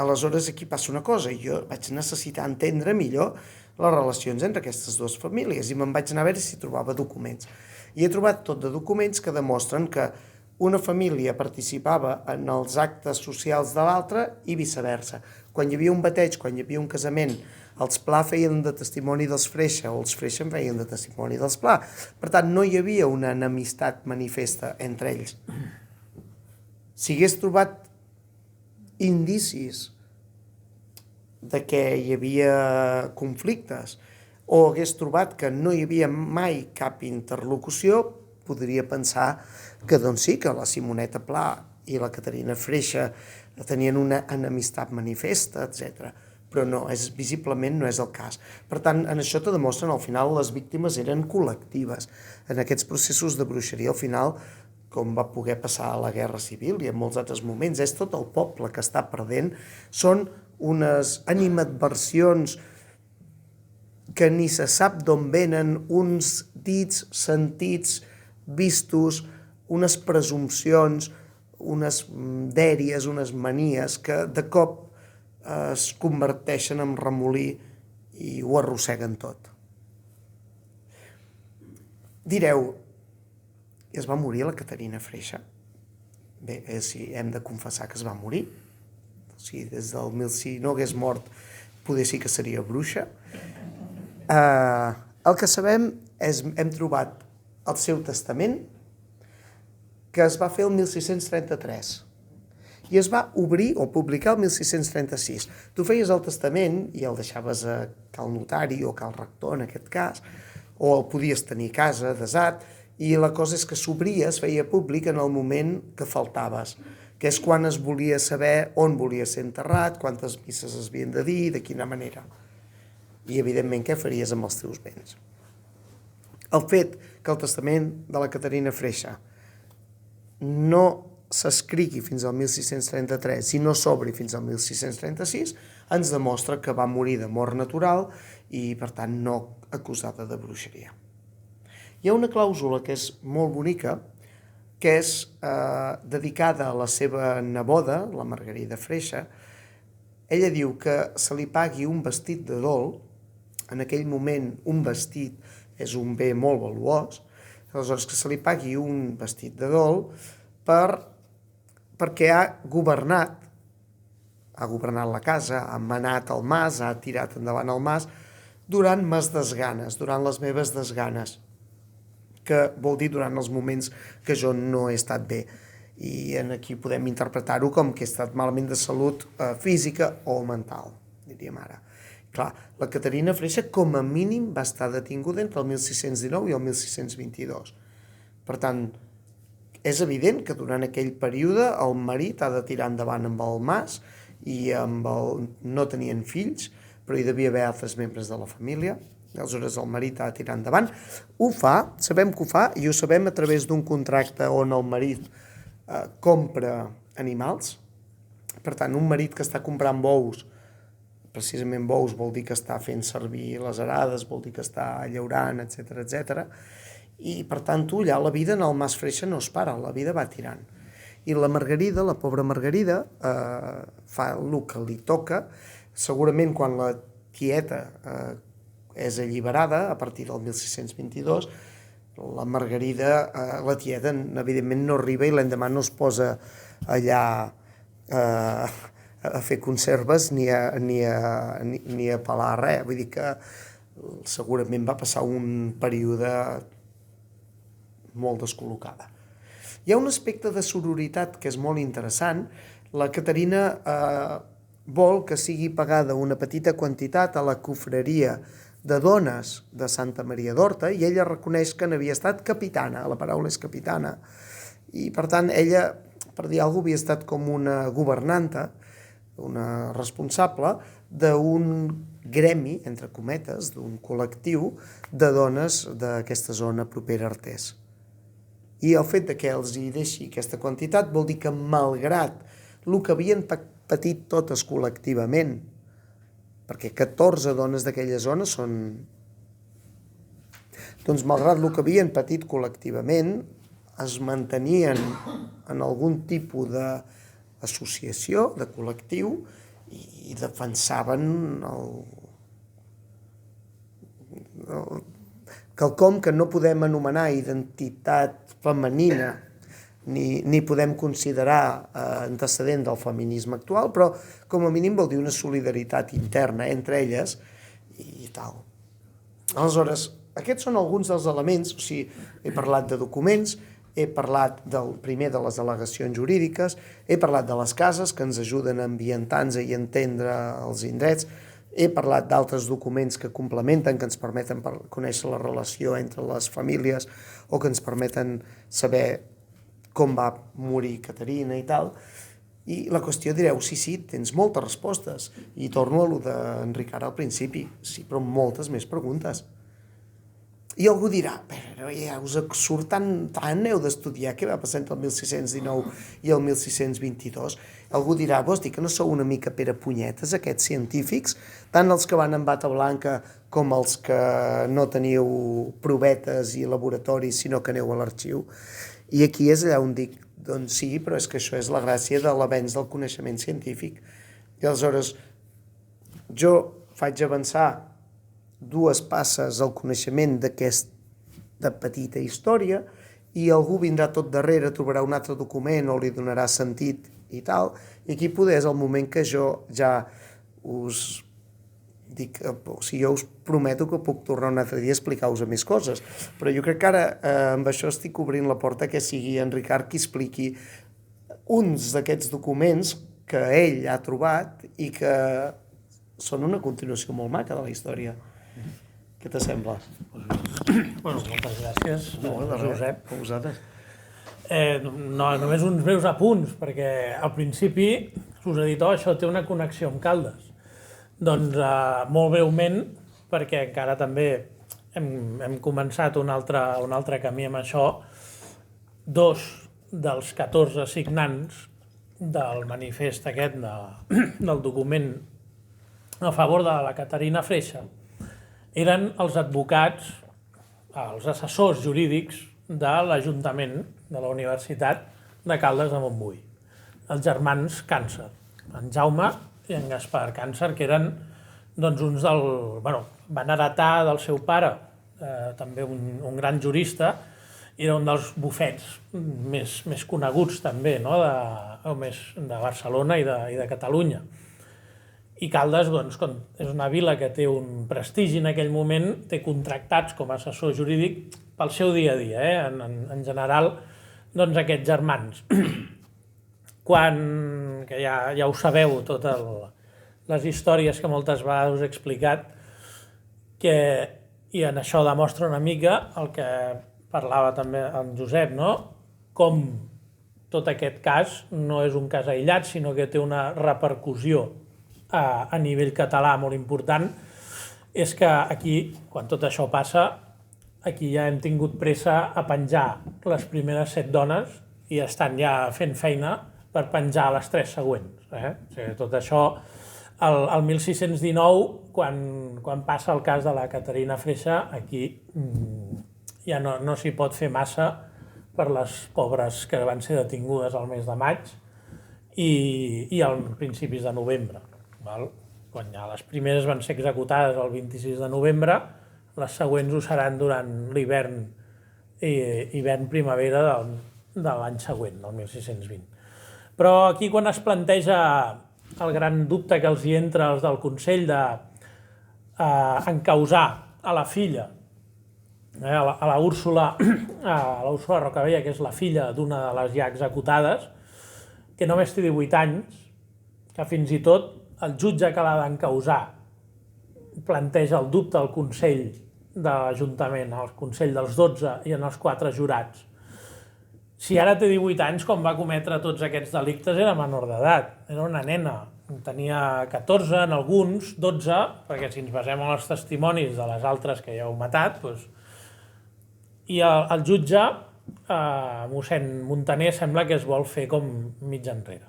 Aleshores aquí passa una cosa, jo vaig necessitar entendre millor les relacions entre aquestes dues famílies i me'n vaig anar a veure si trobava documents. I he trobat tot de documents que demostren que una família participava en els actes socials de l'altra i viceversa. Quan hi havia un bateig, quan hi havia un casament, els Pla feien de testimoni dels Freixa o els Freixa en feien de testimoni dels Pla. Per tant, no hi havia una enemistat manifesta entre ells. Si hagués trobat indicis de que hi havia conflictes o hagués trobat que no hi havia mai cap interlocució, podria pensar que doncs sí, que la Simoneta Pla i la Caterina Freixa tenien una enemistat manifesta, etc. Però no, visiblement no és el cas. Per tant, en això te demostren, al final, les víctimes eren col·lectives. En aquests processos de bruixeria, al final, com va poder passar a la Guerra Civil i en molts altres moments, és tot el poble que està perdent, són unes animadversions que ni se sap d'on venen, uns dits, sentits, vistos, unes presumpcions, unes dèries, unes manies que de cop es converteixen en remolí i ho arrosseguen tot. Direu, i es va morir la Caterina Freixa? Bé, si hem de confessar que es va morir. Si des del si no hagués mort, poder sí que seria bruixa. El que sabem és hem trobat el seu testament, que es va fer el 1633 i es va obrir o publicar el 1636. Tu feies el testament i el deixaves a cal notari o cal rector, en aquest cas, o el podies tenir a casa, desat, i la cosa és que s'obria, es feia públic en el moment que faltaves, que és quan es volia saber on volia ser enterrat, quantes misses es havien de dir, de quina manera. I, evidentment, què faries amb els teus béns. El fet que el testament de la Caterina Freixa no s'escrigui fins al 1633 i no s'obri fins al 1636, ens demostra que va morir de mort natural i, per tant, no acusada de bruixeria. Hi ha una clàusula que és molt bonica, que és dedicada a la seva neboda, la Margarida Freixa. Ella diu que se li pagui un vestit de dol. En aquell moment un vestit és un bé molt valuós, aleshores que se li pagui un vestit de dol perquè ha governat la casa, ha manat el mas, ha tirat endavant el mas durant mes desganes, durant les meves desganes, que vol dir durant els moments que jo no he estat bé. I aquí podem interpretar-ho com que he estat malament de salut física o mental, diríem ara. Clar, la Caterina Freixa com a mínim va estar detinguda entre el 1619 i el 1622. Per tant, és evident que durant aquell període el marit ha de tirar endavant amb el mas i no tenien fills, però hi devia haver altres membres de la família. Aleshores el marit ha de tirar endavant. Ho fa, sabem que ho fa, i ho sabem a través d'un contracte on el marit compra animals. Per tant, un marit que està comprant bous, precisament bous vol dir que està fent servir les arades, vol dir que està llaurant, etc. I, per tant, allà la vida en el mas Freixa no es para, la vida va tirant. I la Margarida, la pobra Margarida, fa el que li toca. Segurament quan la tieta és alliberada, a partir del 1622, la Margarida, la tieta, evidentment no arriba i l'endemà no es posa allà a fer conserves ni a pelar res. Vull dir que segurament va passar un període molt descol·locada. Hi ha un aspecte de sororitat que és molt interessant. La Caterina vol que sigui pagada una petita quantitat a la cofreria de dones de Santa Maria d'Horta i ella reconeix que n'havia estat capitana, la paraula és capitana, i per tant ella, per dir alguna cosa, havia estat com una governanta, una responsable d'un gremi, entre cometes, d'un col·lectiu de dones d'aquesta zona propera a Artés. I el fet que els hi deixi aquesta quantitat vol dir que, malgrat el que havien patit totes col·lectivament, perquè 14 dones d'aquella zona són... Doncs malgrat el que havien patit col·lectivament, es mantenien en algun tipus d'associació, de col·lectiu, i defensaven quelcom que no podem anomenar identitat femenina ni podem considerar antecedent del feminisme actual, però com a mínim vol dir una solidaritat interna entre elles i tal. Aleshores, aquests són alguns dels elements, o sigui, he parlat de documents, he parlat primer de les al·legacions jurídiques, he parlat de les cases que ens ajuden a ambientar-nos i entendre els indrets, he parlat d'altres documents que complementen, que ens permeten conèixer la relació entre les famílies o que ens permeten saber com va morir Caterina i tal. I la qüestió direu, sí, tens moltes respostes. I torno a lo d'en Ricard al principi, sí, però moltes més preguntes. I algú dirà, però ja us surt tant, heu d'estudiar què va passar entre el 1619 i el 1622. Algú dirà, vols dir que no sou una mica perapunyetes, aquests científics, tant els que van amb bata blanca com els que no teniu provetes i laboratoris, sinó que aneu a l'arxiu. I aquí és allà on dic, doncs sí, però és que això és la gràcia de l'avenç del coneixement científic. I aleshores, jo faig avançar 2 passes al coneixement d'aquesta petita història i algú vindrà tot darrere, trobarà un altre document o li donarà sentit i tal, i aquí poder és el moment que jo ja us dic, o sigui, jo us prometo que puc tornar un altre dia a explicar-vos més coses, però jo crec que ara amb això estic obrint la porta que sigui en Ricard qui expliqui uns d'aquests documents que ell ha trobat i que són una continuació molt maca de la història. Què t'assembla? Bueno, moltes gràcies, Josep. A vosaltres. Només uns breus apunts, perquè al principi us he dit, això té una connexió amb Caldes. Doncs molt breument, perquè encara també hem començat un altre camí amb això, 2 dels 14 signants del manifest aquest, del document a favor de la Caterina Freixa, eren els advocats, els assessors jurídics de l'Ajuntament de la Universitat de Caldes de Montbui, els germans Càncer, en Jaume i en Gaspar Càncer, que eren uns van heretar del seu pare, també un gran jurista, era un dels bufets més coneguts també, de Barcelona i de Catalunya. I Caldes, és una vila que té un prestigi en aquell moment, té contractats com a assessor jurídic pel seu dia a dia, en general, aquests germans. Que ja ho sabeu, totes les històries que moltes vegades us he explicat, i en això demostra una mica el que parlava també en Josep, com tot aquest cas no és un cas aïllat, sinó que té una repercussió a nivell català molt important, és que aquí, quan tot això passa, aquí ja hem tingut pressa a penjar les primeres 7 dones i estan ja fent feina per penjar les 3 següents. O sigui, tot això, el 1619, quan passa el cas de la Caterina Freixa, aquí ja no s'hi pot fer massa per les pobres que van ser detingudes al mes de maig i als principis de novembre. Quan ja les primeres van ser executades el 26 de novembre, les següents ho seran durant l'hivern-primavera de l'any següent, del 1620. Però aquí quan es planteja el gran dubte que els hi entra als del Consell d'encausar a la filla, a la Úrsula Rocabella, que és la filla d'una de les ja executades, que només té 18 anys, que fins i tot el jutge que l'ha d'encausar planteja el dubte al Consell de l'Ajuntament, al Consell dels 12 i en els 4 jurats. Si ara té 18 anys, quan va cometre tots aquests delictes, era menor d'edat, era una nena. Tenia 14 en alguns, 12, perquè si ens basem en els testimonis de les altres que ja heu matat, i el jutge, mossèn Montaner, sembla que es vol fer com mig enrere.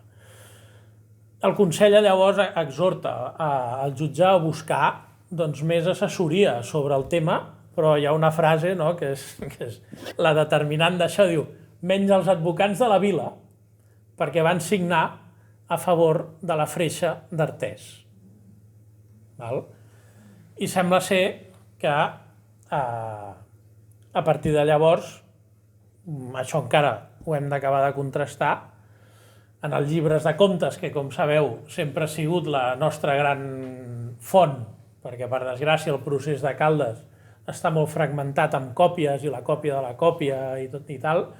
El Consell llavors exhorta al jutge a buscar més assessoria sobre el tema, però hi ha una frase que és la determinant d'això, diu: menys els advocats de la vila, perquè van signar a favor de la freixa d'Artés. I sembla ser que a partir de llavors, això encara ho hem d'acabar de contrastar, en els llibres de contes, que com sabeu sempre ha sigut la nostra gran font, perquè per desgràcia el procés de Caldes està molt fragmentat amb còpies i la còpia de la còpia i tot i tal,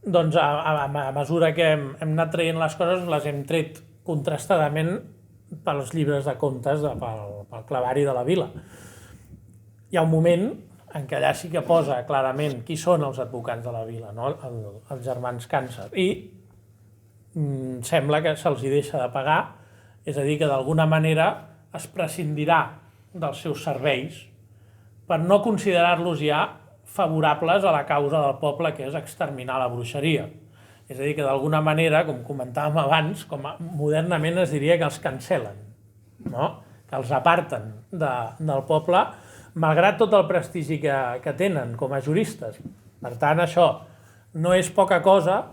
doncs a mesura que hem anat traient les coses les hem tret contrastadament pels llibres de contes, pel clavari de la vila. Hi ha un moment en què allà sí que posa clarament qui són els advocats de la vila, els germans Càncer, i sembla que se'ls deixa de pagar, és a dir, que d'alguna manera es prescindirà dels seus serveis per no considerar-los ja favorables a la causa del poble, que és exterminar la bruixeria. És a dir, que d'alguna manera, com comentàvem abans, com modernament es diria que els cancel·len, que els aparten del poble, malgrat tot el prestigi que tenen com a juristes. Per tant, això no és poca cosa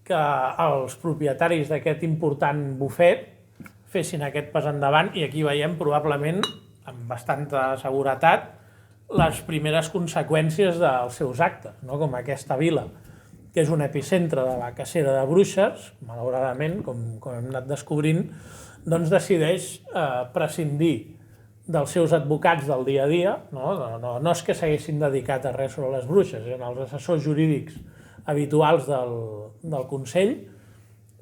que els propietaris d'aquest important bufet fessin aquest pas endavant, i aquí veiem probablement, amb bastanta seguretat, les primeres conseqüències dels seus actes, com aquesta vila, que és un epicentre de la cacera de bruixes, malauradament, com hem anat descobrint, doncs decideix prescindir dels seus advocats del dia a dia, no és que s'haguessin dedicat a res sobre les bruixes, eren els assessors jurídics habituals del Consell,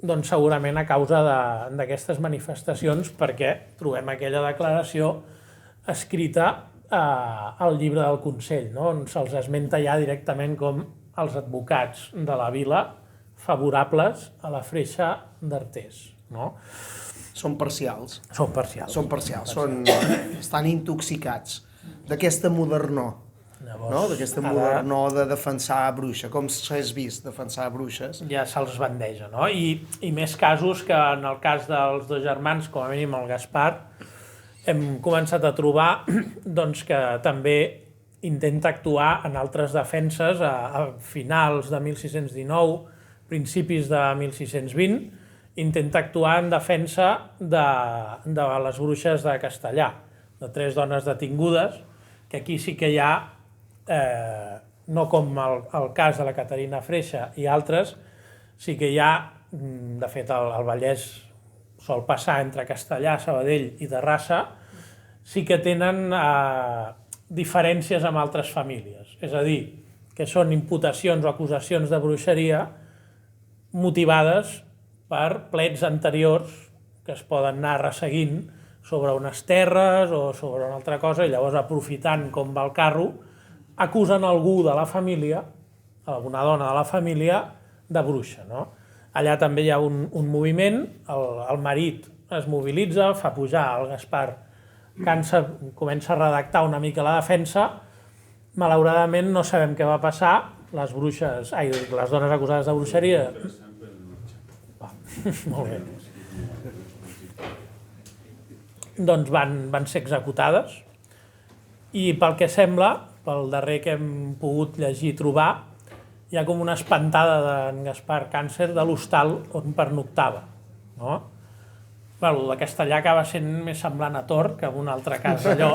doncs segurament a causa d'aquestes manifestacions, perquè trobem aquella declaració escrita al llibre del Consell, on se'ls esmenta ja directament com els advocats de la vila favorables a la freixa d'Artés. Són parcials. Són parcials. Estan intoxicats d'aquesta modernor. D'aquesta modernor de defensar bruixa, com s'has vist defensar bruixes. Ja se'ls bandeja, I més casos que en el cas dels dos germans, com a mínim el Gaspar, hem començat a trobar que també intenta actuar en altres defenses a finals de 1619, principis de 1620, intenta actuar en defensa de les bruixes de Castellà, de 3 dones detingudes, que aquí sí que hi ha, no com el cas de la Caterina Freixa i altres, sí que hi ha, de fet el Vallès sol passar entre Castellà, Sabadell i Terrassa, sí que tenen diferències amb altres famílies, és a dir, que són imputacions o acusacions de bruixeria motivades per plets anteriors que es poden anar resseguint sobre unes terres o sobre una altra cosa, i llavors, aprofitant com va el carro, acusen algú de la família, alguna dona de la família, de bruixa. Allà també hi ha un moviment, el marit es mobilitza, fa pujar el Gaspar Càncer, comença a redactar una mica la defensa, malauradament no sabem què va passar, les dones acusades de bruixeria... Molt bé. Doncs van ser executades, i pel que sembla, pel darrer que hem pogut llegir i trobar, hi ha com una espantada d'en Gaspar Càncer de l'hostal on pernoctava. El de Castellà acaba sent més semblant a Tor que en un altre cas allò,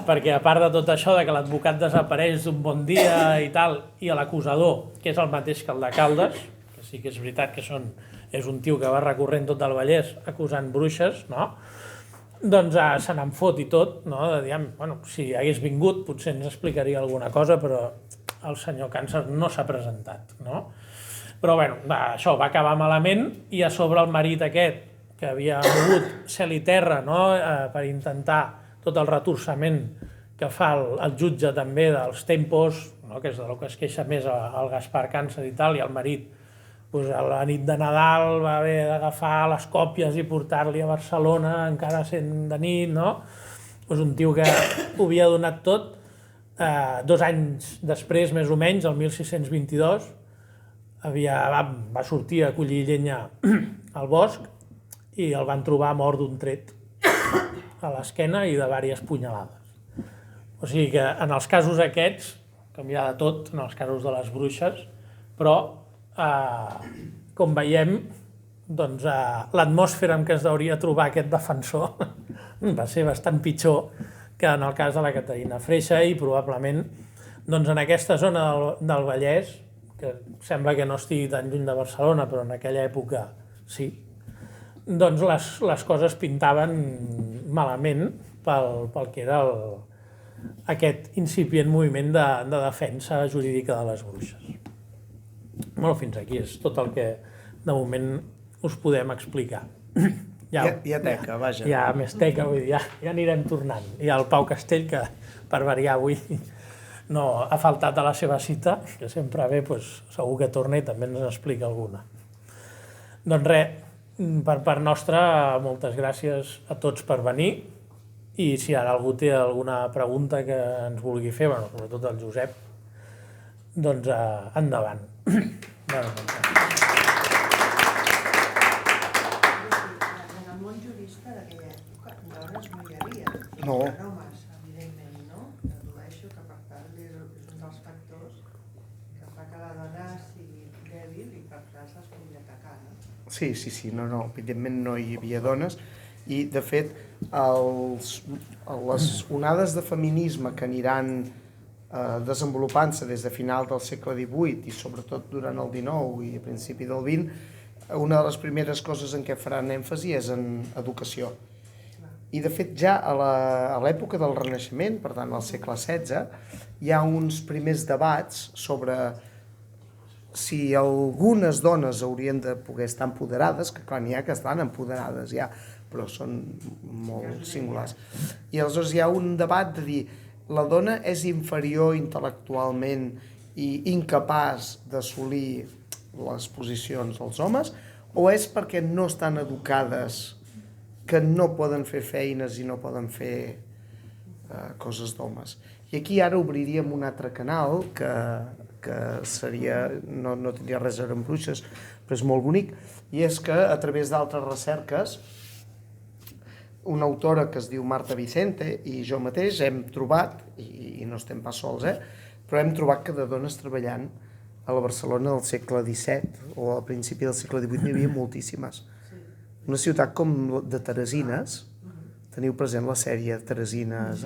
perquè a part de tot això de que l'advocat desapareix d'un bon dia i tal, i l'acusador, que és el mateix que el de Caldes, que sí que és veritat que és un tio que va recorrent tot el Vallès acusant bruixes, doncs se n'en fot i tot, de dir, si hagués vingut potser ens explicaria alguna cosa, però el senyor Càncer no s'ha presentat. Però això va acabar malament, i a sobre el marit aquest, que havia mogut cel i terra per intentar tot el retorçament que fa el jutge també dels tempos, que és del que es queixa més el Gaspar Càncer i tal, i el marit a la nit de Nadal va haver d'agafar les còpies i portar-li a Barcelona, encara sent de nit, un tio que ho havia donat tot. 2 anys després, més o menys, el 1622, va sortir a collir llenya al bosc, i el van trobar mort d'un tret a l'esquena i de diverses punyalades. O sigui que en els casos aquests, canviar de tot, en els casos de les bruixes, però com veiem, doncs l'atmosfera en què es hauria trobar aquest defensor va ser bastant pitjor que en el cas de la Caterina Freixa i probablement doncs en aquesta zona del Vallès, que sembla que no estigui tan lluny de Barcelona, però en aquella època sí, doncs les coses pintaven malament pel que era aquest incipient moviment de defensa jurídica de les bruixes. Bueno, fins aquí és tot el que de moment us podem explicar. Hi ha teca, vaja. Hi ha més teca, vull dir, ja anirem tornant. Hi ha el Pau Castell, que per variar avui no ha faltat a la seva cita, que sempre ve, segur que torna i també ens explica alguna. Doncs res, per part nostra, moltes gràcies a tots per venir i si ara algú té alguna pregunta que ens vulgui fer, sobretot el Josep, doncs endavant. En el món jurista d'aquella època, dones no hi havia. No. No massa, evidentment, no? Dedueixo que per tant és un dels factors que fa que la dona sigui dèbil i per tant es pugui atacar, no? Sí, no, evidentment no hi havia dones i, de fet, les onades de feminisme que aniran desenvolupant-se des de final del segle XVIII i sobretot durant el XIX i a principi del XX, una de les primeres coses en què faran èmfasi és en educació. I, de fet, ja a l'època del Renaixement, per tant, al segle XVI, hi ha uns primers debats sobre si algunes dones haurien de poder estar empoderades, que clar, n'hi ha que estan empoderades ja, però són molt singulars. I aleshores hi ha un debat de dir la dona és inferior intel·lectualment i incapaç d'assolir les posicions dels homes, o és perquè no estan educades, que no poden fer feines i no poden fer coses d'homes. I aquí ara obriríem un altre canal que seria, no tindria res a veure amb bruixes, però és molt bonic, i és que a través d'altres recerques, una autora que es diu Marta Vicente i jo mateix hem trobat, i no estem pas sols, però hem trobat que de dones treballant a la Barcelona del segle XVII o al principi del segle XVIII n'hi havia moltíssimes. Una ciutat com de Teresines, teniu present la sèrie Teresines,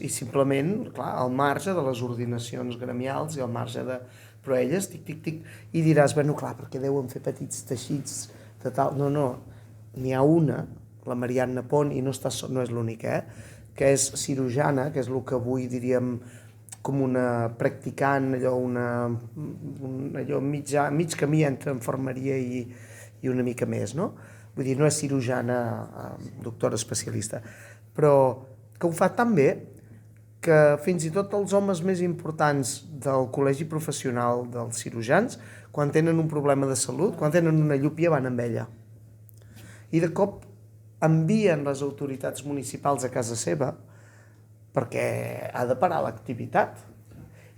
i simplement, clar, al marge de les ordinacions gremials i al marge de... Però elles, tic, i diràs, bueno, clar, perquè deuen fer petits teixits de tal... No, n'hi ha una, la Marianna Pont, i no és l'única, que és cirurgiana, que és el que avui diríem com una practicant, allò mig camí entre infermeria i una mica més, no? Vull dir, no és cirurgiana, doctora especialista, però que ho fa tan bé que fins i tot els homes més importants del col·legi professional dels cirurgians, quan tenen un problema de salut, quan tenen una llúpia, van amb ella. I de cop envien les autoritats municipals a casa seva perquè ha de parar l'activitat.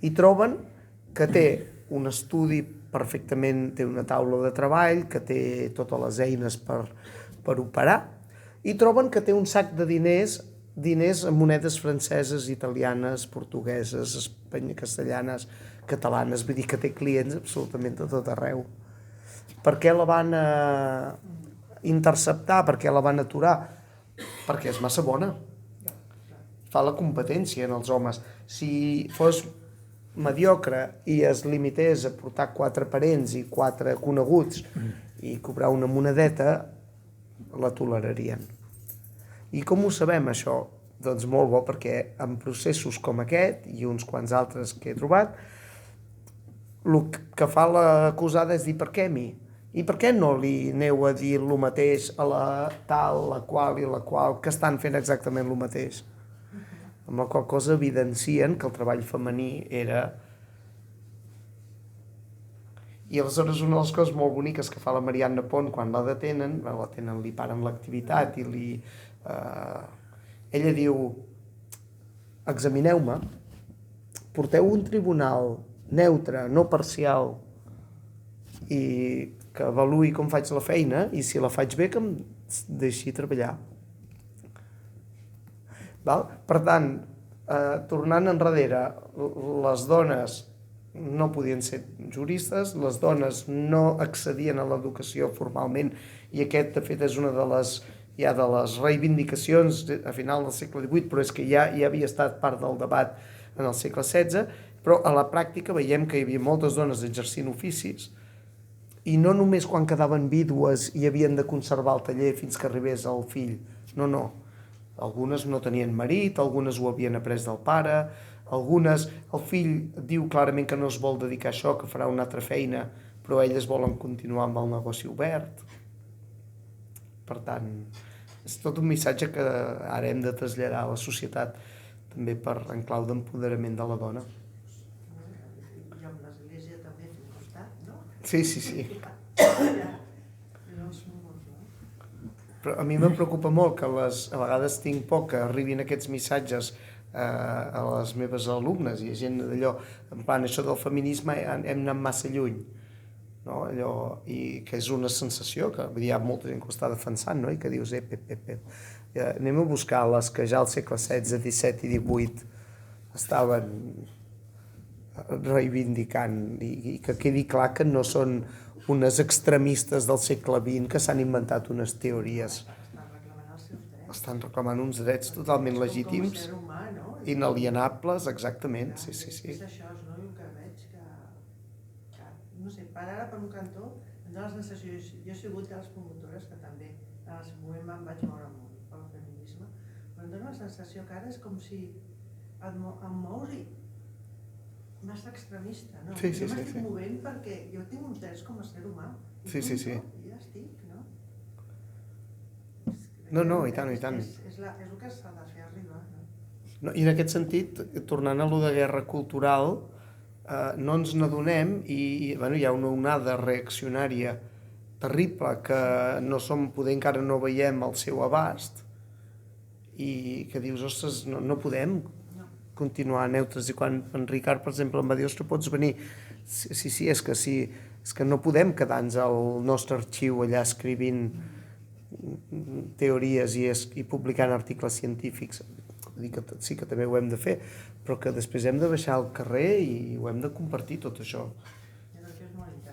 I troben que té un estudi perfectament, té una taula de treball, que té totes les eines per operar, i troben que té un sac de diners en monedes franceses, italianes, portugueses, castellanes, catalanes, vull dir que té clients absolutament de tot arreu. Per què la van interceptar? Per què la van aturar? Perquè és massa bona. Fa la competència en els homes. Si fos mediocre i es limités a portar 4 parents i 4 coneguts i cobrar una monedeta, la tolerarien. I com ho sabem, això? Doncs molt bo, perquè en processos com aquest i uns quants altres que he trobat, el que fa l'acusada és dir per què a mi? I per què no li aneu a dir el mateix a la tal, la qual i la qual, que estan fent exactament el mateix? Amb la qual cosa evidencien que el treball femení era... I aleshores una de les coses molt boniques que fa la Marianna Pont quan la detenen, li paren l'activitat i li... Ella diu, examineu-me, porteu un tribunal neutre, no parcial, i que avaluï com faig la feina i si la faig bé que em deixi treballar. Val? Per tant, tornant enrere, les dones no podien ser juristes, les dones no accedien a l'educació formalment i aquest, de fet, és una de les reivindicacions a final del segle XVIII, però és que ja havia estat part del debat en el segle XVI, però a la pràctica veiem que hi havia moltes dones exercint oficis i no només quan quedaven vídues i havien de conservar el taller fins que arribés el fill, no. Algunes no tenien marit, algunes ho havien après del pare, algunes, el fill diu clarament que no es vol dedicar a això, que farà una altra feina, però elles volen continuar amb el negoci obert. Per tant, és tot un missatge que ara hem de traslladar a la societat, també en clau d'empoderament de la dona. I amb l'església també fent costat, no? Sí. Però a mi em preocupa molt que a vegades tinc por que arribin aquests missatges a les meves alumnes i gent d'allò, en plan, això del feminisme hem anat massa lluny, no? Allò, i que és una sensació que hi ha molta gent que ho està defensant, no? I que dius, anem a buscar les que ja al segle XVI, XVII i XVIII estaven reivindicant i que quedi clar que no són unes extremistes del segle XX que s'han inventat unes teories. Estan reclamant els seus drets. Estan reclamant uns drets totalment legítims, Com a ser humà, no? inalienables, exactament, sí. És això, no? El que veig que no sé, per ara per un cantó em dóna la sensació, jo he sigut de les promotores que també en el seu moment me'n vaig moure molt pel feminisme, però em dóna la sensació que ara és com si em mous i massa extremista, no? Sí. Jo m'estic movent perquè jo tinc un drets com a ser humà. Sí. I ja estic, no? No, i tant. És el que s'ha de fer arribar, no? I en aquest sentit, tornant a lo de guerra cultural, no ens n'adonem i hi ha una onada reaccionària terrible que poder encara no veiem el seu abast i que dius, ostres, no podem continuar neutres. I quan en Ricard, per exemple, em va dir, ostres, pots venir? Sí, és que no podem quedar-nos al nostre arxiu allà escrivint teories i publicant articles científics. Dic que sí que també ho hem de fer, però que després hem de baixar al carrer i ho hem de compartir tot això.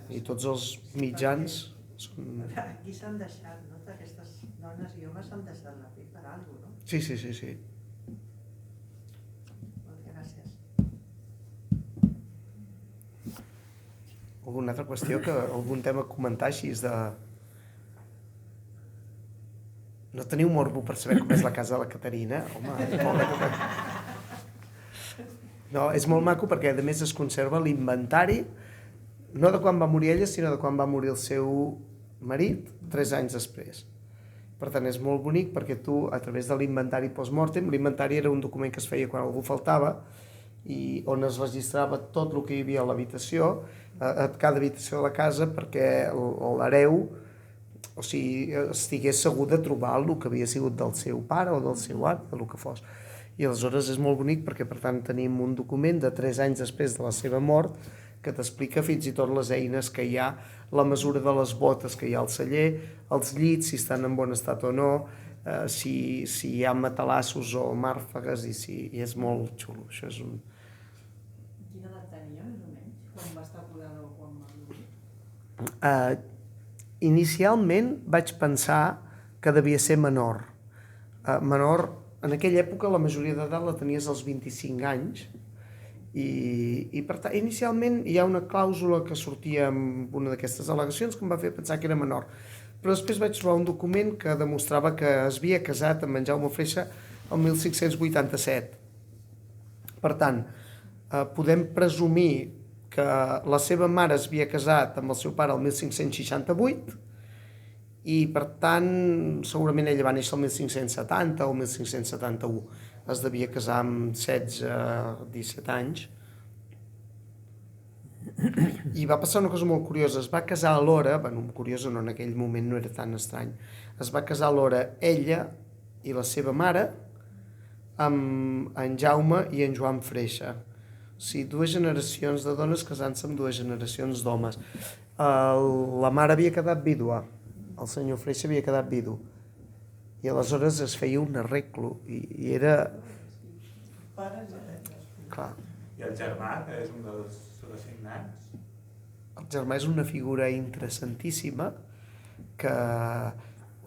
I tots els mitjans són... Aquí s'han deixat, no? Aquestes dones i homes s'han deixat la pell per alguna cosa, no? Sí. Gràcies. Alguna altra qüestió, algun tema a comentar així de... No teniu morbo per saber com és la casa de la Caterina? Home, pobra Caterina. No, és molt maco perquè a més es conserva l'inventari, no de quan va morir ella, sinó de quan va morir el seu marit, 3 anys després. Per tant, és molt bonic perquè tu, a través de l'inventari post-mortem, l'inventari era un document que es feia quan algú faltava i on es registrava tot el que hi havia a l'habitació, a cada habitació de la casa, perquè l'hereu estigués segur de trobar el que havia sigut del seu pare o del seu avi, del que fos. I aleshores és molt bonic perquè, per tant, tenim un document de 3 anys després de la seva mort que t'explica fins i tot les eines que hi ha, la mesura de les botes que hi ha al celler, els llits, si estan en bon estat o no, si hi ha matalassos o màrfegues, i és molt xulo. Això és un... Quina edat tenia, més o menys, quan va estar curada o quan va morir? Inicialment vaig pensar que devia ser menor. Menor, en aquella època la majoria d'edat la tenies als 25 anys i per tant, inicialment hi ha una clàusula que sortia amb una d'aquestes al·legacions que em va fer pensar que era menor. Però després vaig trobar un document que demostrava que es havia casat amb en Jaume Freixa el 1587. Per tant, podem presumir que la seva mare es havia casat amb el seu pare el 1568 i, per tant, segurament ella va néixer el 1570 o el 1571. Es devia casar amb 16-17 anys. I va passar una cosa molt curiosa. Es va casar alhora, curiosa no, en aquell moment no era tan estrany, es va casar alhora ella i la seva mare amb en Jaume i en Joan Freixa. O sigui, 2 generacions de dones casant-se amb 2 generacions d'homes. la mare havia quedat vídua, el senyor Freixa havia quedat vidu, i aleshores es feia un arreglo, i era... Pares i netes. Clar, I el germà, que és un dels assignats? el germà és una figura interessantíssima que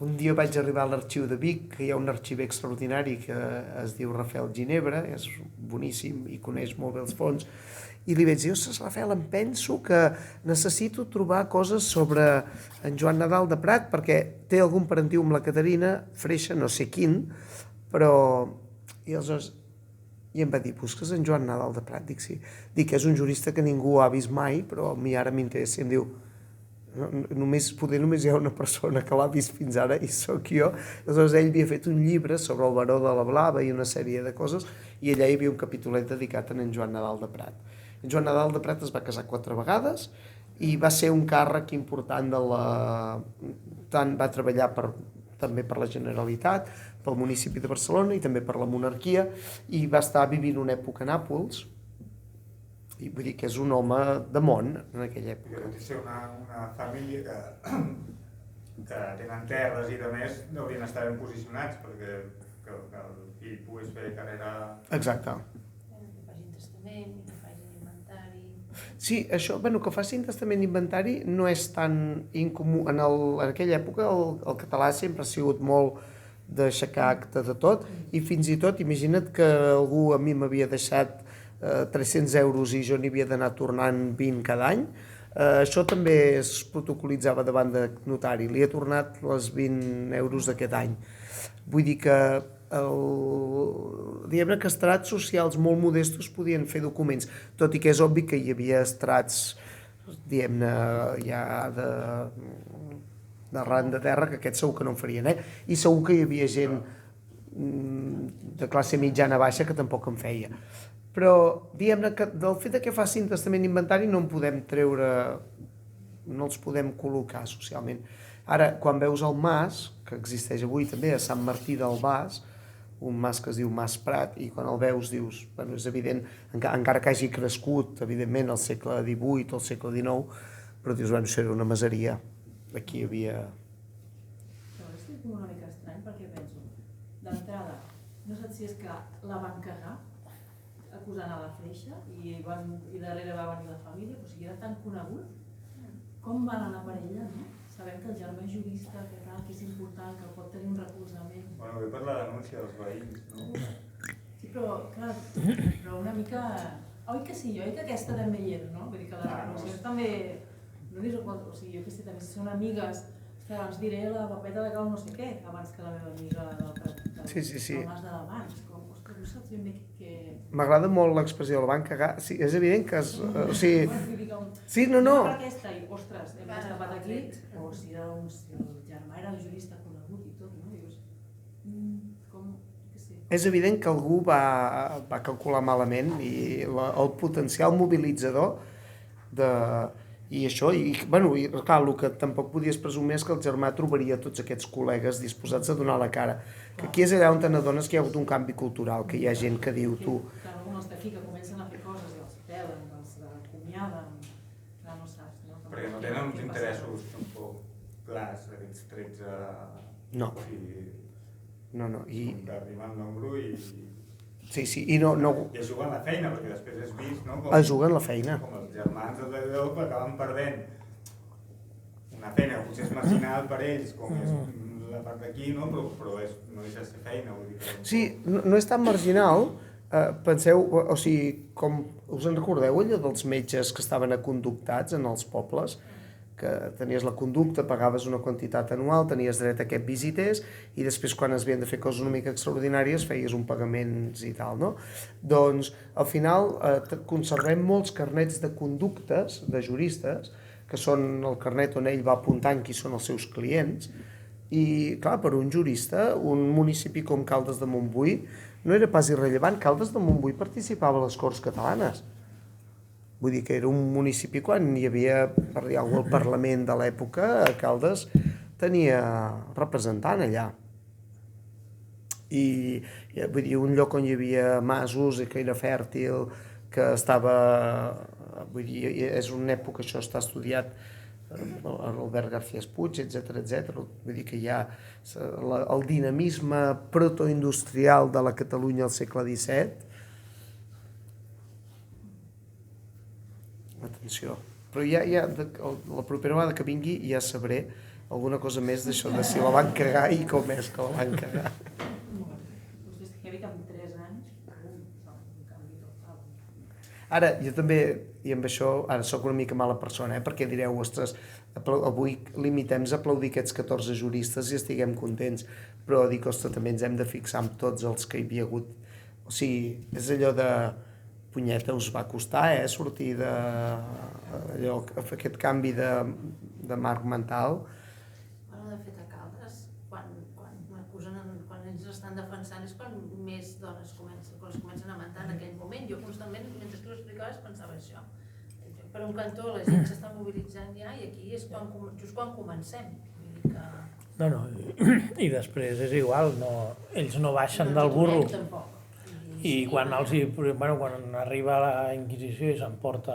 un dia vaig arribar a l'arxiu de Vic, que hi ha un arxiver extraordinari que es diu Rafael Ginebra, és boníssim i coneix molt bé els fons, i li vaig dir, ostres, Rafael, em penso que necessito trobar coses sobre en Joan Nadal de Prat, perquè té algun parentiu amb la Caterina Freixa, no sé quin, però... I aleshores... I em va dir, busques en Joan Nadal de Prat? Dic, sí. Dic, és un jurista que ningú ha vist mai, però a mi ara m'interessa. I em diu, només hi ha una persona que l'ha vist fins ara i sóc jo. Aleshores ell havia fet un llibre sobre el baró de la Blava i una sèrie de coses, i allà hi havia un capitolet dedicat a en Joan Nadal de Prat. En Joan Nadal de Prat es va casar 4 vegades i va ser un càrrec important de la... Tant va treballar també per la Generalitat, pel municipi de Barcelona i també per la monarquia, i va estar vivint una època a Nàpols, i vull dir que és un home de món en aquella època. Tot i ser una família que tenen terres i de més, haurien d'estar ben posicionats perquè que el fill pogués fer carrera... Exacte. Que facin testament, que facin inventari... Sí, això, bueno, que facin testament inventari no és tan incomú. En aquella època el català sempre ha sigut molt d'aixecar acte de tot, i fins i tot, imagina't que algú a mi m'havia deixat 300 euros i jo n'hi havia d'anar tornant 20 cada any, això també es protocolitzava davant de notari, li he tornat els 20 euros d'aquest any. Vull dir que diguem-ne que estrats socials molt modestos podien fer documents, tot i que és obvi que hi havia estrats, diguem-ne, ja d'arran de terra, que aquests segur que no en farien, i segur que hi havia gent de classe mitjana baixa que tampoc en feia. Però, diguem-ne que del fet que facin testament inventari no en podem treure, no els podem col·locar socialment. Ara, quan veus el mas, que existeix avui també a Sant Martí del Bas, un mas que es diu Mas Prat, i quan el veus dius, bueno, és evident, encara que hagi crescut, evidentment, al segle XVIII o al segle XIX, però dius, bueno, això era una maseria, aquí hi havia... Però és una mica estrany perquè penso, d'entrada, no saps si és que la van cagar acusant a la Freixa i darrere va venir la família, o sigui, era tan conegut, com van anar per ella, no? Sabem que el germà és jurista, que és important, que pot tenir un recolzament. Bueno, ve per la denúncia dels veïns, no? Sí, però, clar, però una mica... Oi que sí, oi que aquesta també hi era, no? Vull dir que les relacions també... No dius, o sigui, jo que sé, també si són amigues, ens diré la papeta de cal no sé què, abans que la meva amiga del mas de l'abans. Ostres, no saps ben bé què... M'agrada molt l'expressió del van cagar. Sí, és evident que... O sigui... Sí, no. Aquesta, i, ostres, hem escapat aquí, o si el germà era jurista conegut i tot, no? Dius, com... És evident que algú va calcular malament i el potencial mobilitzador i això, i clar, el que tampoc podies presumir és que el germà trobaria tots aquests col·legues disposats a donar la cara. Que aquí és allà on t'adones que hi ha hagut un canvi cultural, que hi ha gent que diu tu... Clar, els d'aquí que comencen a fer coses i els pelen, els acomiaden, clar, no saps, no? Perquè no tenen uns interessos tampoc clars, aquests 13... No. No, i... Arriben l'ombro i... Sí, i no... I es juguen la feina, perquè després és vist, no? Es juguen la feina. Com els germans del Déu que acaben perdent una feina que potser és marginal per ells, com és la part d'aquí, no? Però no deixa de ser feina, vull dir que... Sí, no és tan marginal, penseu, o sigui, com us en recordeu allò dels metges que estaven aconductats en els pobles, que tenies la conducta, pagaves una quantitat anual, tenies dret a que et visités i després quan es havien de fer coses una mica extraordinàries feies un pagament i tal, no? Doncs al final conservem molts carnets de conductes de juristes, que són el carnet on ell va apuntant qui són els seus clients, i clar, per un jurista, un municipi com Caldes de Montbui no era pas irrellevant. Caldes de Montbui participava a les Corts Catalanes. Vull dir que era un municipi quan hi havia, per dir alguna cosa, el Parlament de l'època, Caldes tenia representant allà. I vull dir, un lloc on hi havia masos i que era fèrtil, que estava... Vull dir, és una època, això està estudiat, Albert García Puig, etc. Vull dir que hi ha el dinamisme protoindustrial de la Catalunya al segle XVII. Atenció. Però ja la propera vegada que vingui ja sabré alguna cosa més d'això, de si la van cagar i com és que la van cagar. Vostè és heavy que en 3 anys, un canvi total. Ara, jo també, i amb això, ara sóc una mica mala persona, perquè direu, ostres, avui limitem-nos a aplaudir aquests 14 juristes i estiguem contents, però dic, ostres, també ens hem de fixar en tots els que hi havia hagut. O sigui, és allò de punyeta, us va costar, sortir d'allò, aquest canvi de marc mental. Bueno, de fet, a Caldes, quan ells estan defensant, és quan més dones comencen a mentar en aquell moment. Jo constantment, mentre tu ho explicaves, pensava això. Per un cantó la gent s'està mobilitzant ja i aquí és just quan comencem. Vull dir que... No, i després és igual, ells no baixen del burro. Tampoc. I quan arriba la Inquisició i s'emporta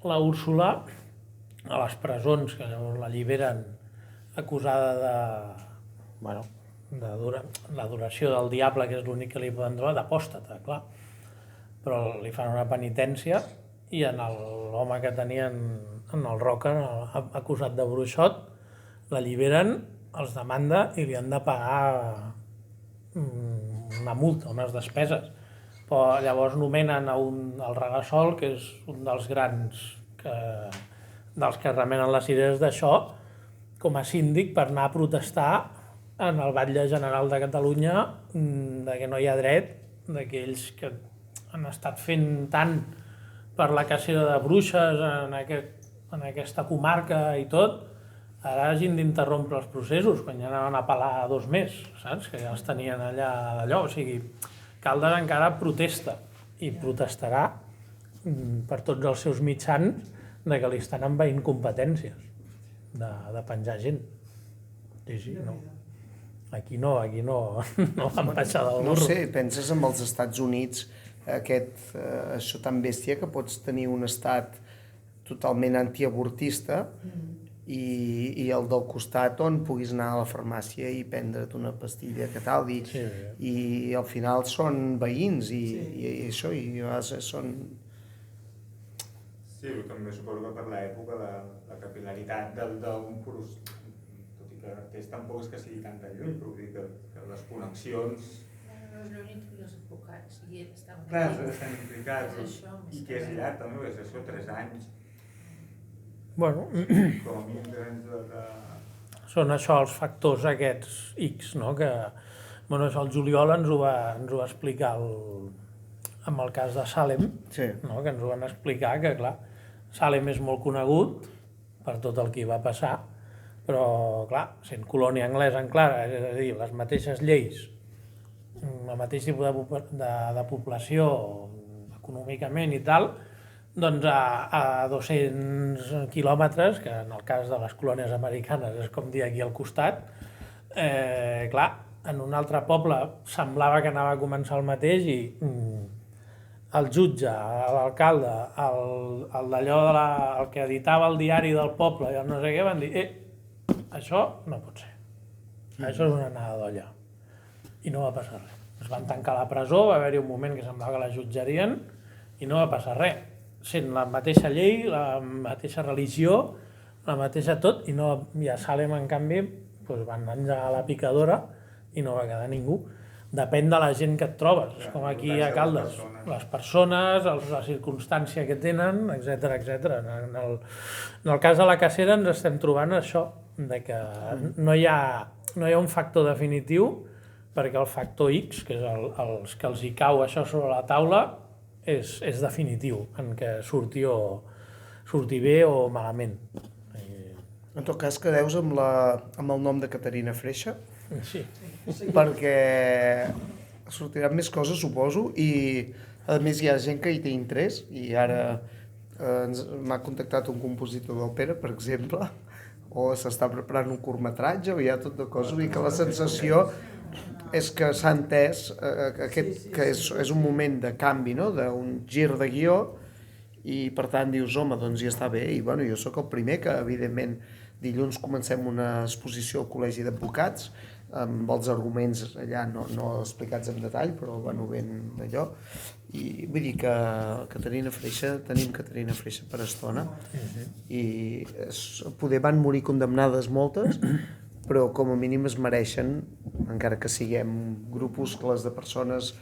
la Úrsula a les presons, que llavors l'alliberen acusada de l'adoració del diable, que és l'únic que li poden trobar, d'apòstata, clar. Però li fan una penitència i en l'home que tenien en el Roca, acusat de bruixot, l'alliberen, els demanda i li han de pagar una multa, unes despeses. Però llavors nomenen el Regassol, que és un dels grans dels que remenen les idees d'això, com a síndic per anar a protestar en el batlle general de Catalunya de que no hi ha dret d'aquells que han estat fent tant per la cacera de bruixes en aquesta comarca i tot, ara hagin d'interrompre els processos, quan ja anaven a apel·lar 2 més, saps? Que ja els tenien allà d'allò. O sigui, Caldes encara protesta i protestarà per tots els seus mitjans de que li estan envaint competències de penjar gent. Sí, no. Aquí no van baixar del burro. No sé, penses en els Estats Units, això tan bèstia que pots tenir un estat totalment antiavortista i el del costat on puguis anar a la farmàcia i prendre't una pastilla que tal, i al final són veïns i això, i a vegades són... Sí, també suposo que per l'època la capil·laritat d'un procés, tot i que Artés tampoc és que sigui tan lluny, però vull dir que les connexions... No és lluny i els advocats hi estaven... Clar, estan implicats, i que és llarg també, és això, 3 anys. Bueno, Com a mínim 3 anys de... són això els factors aquests X, no? Que, bueno, això el Juliol ens ho va explicar amb el cas de Salem, no? Que ens ho van explicar, que clar, Salem és molt conegut per tot el que hi va passar, però clar, sent colònia anglesa en clara, és a dir, les mateixes lleis, el mateix tipus de població econòmicament i tal, doncs a 200 quilòmetres, que en el cas de les colònies americanes és com dir aquí al costat, clar, en un altre poble semblava que anava a començar el mateix i el jutge, l'alcalde, el d'allò el que editava el diari del poble i el no sé què, van dir això no pot ser, això és una anada d'olla. I no va passar res. Es van tancar a la presó, va haver-hi un moment que semblava que la jutjarien i no va passar res. Sent la mateixa llei, la mateixa religió, la mateixa tot, i a Salem, en canvi, van engegar la picadora i no va quedar ningú. Depèn de la gent que et trobes, és com aquí a Caldes. Les persones, la circumstància que tenen, etc. En el cas de la cacera ens estem trobant això, de que no hi ha un factor definitiu, perquè el factor X, que és els que els hi cau això sobre la taula, és definitiu, en què surti bé o malament. En tot cas, quedeu-vos amb el nom de Caterina Freixa, Sí. perquè sortiran més coses, suposo, i a més hi ha gent que hi té interès, i ara m'ha contactat un compositor d'òpera, per exemple, o s'està preparant un curtmetratge, o hi ha tot de coses, i que la sensació és que s'ha entès que és un moment de canvi, no? D'un gir de guió, i per tant dius, home, doncs ja està bé, i bueno, jo sóc el primer que, evidentment, dilluns comencem una exposició al Col·legi d'Advocats, amb els arguments allà no explicats en detall, però bueno, ben d'allò, i vull dir que Caterina Freixa, tenim Caterina Freixa per estona, i poder van morir condemnades moltes, però com a mínim es mereixen, encara que siguem grupuscles de persones,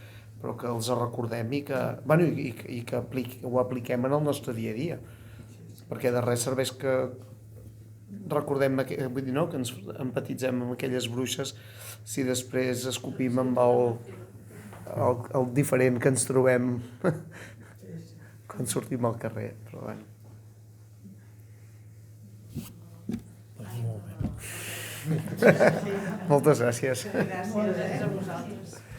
però que els recordem i que, bueno, i que ho apliquem en el nostre dia a dia, perquè de res serveix que recordem, vull dir, no, que ens empatitzem amb aquelles bruixes si després escopim amb el diferent que ens trobem quan sortim al carrer, però bueno. Molt bé. Moltes gràcies. Gràcies. Moltes gràcies a vosaltres.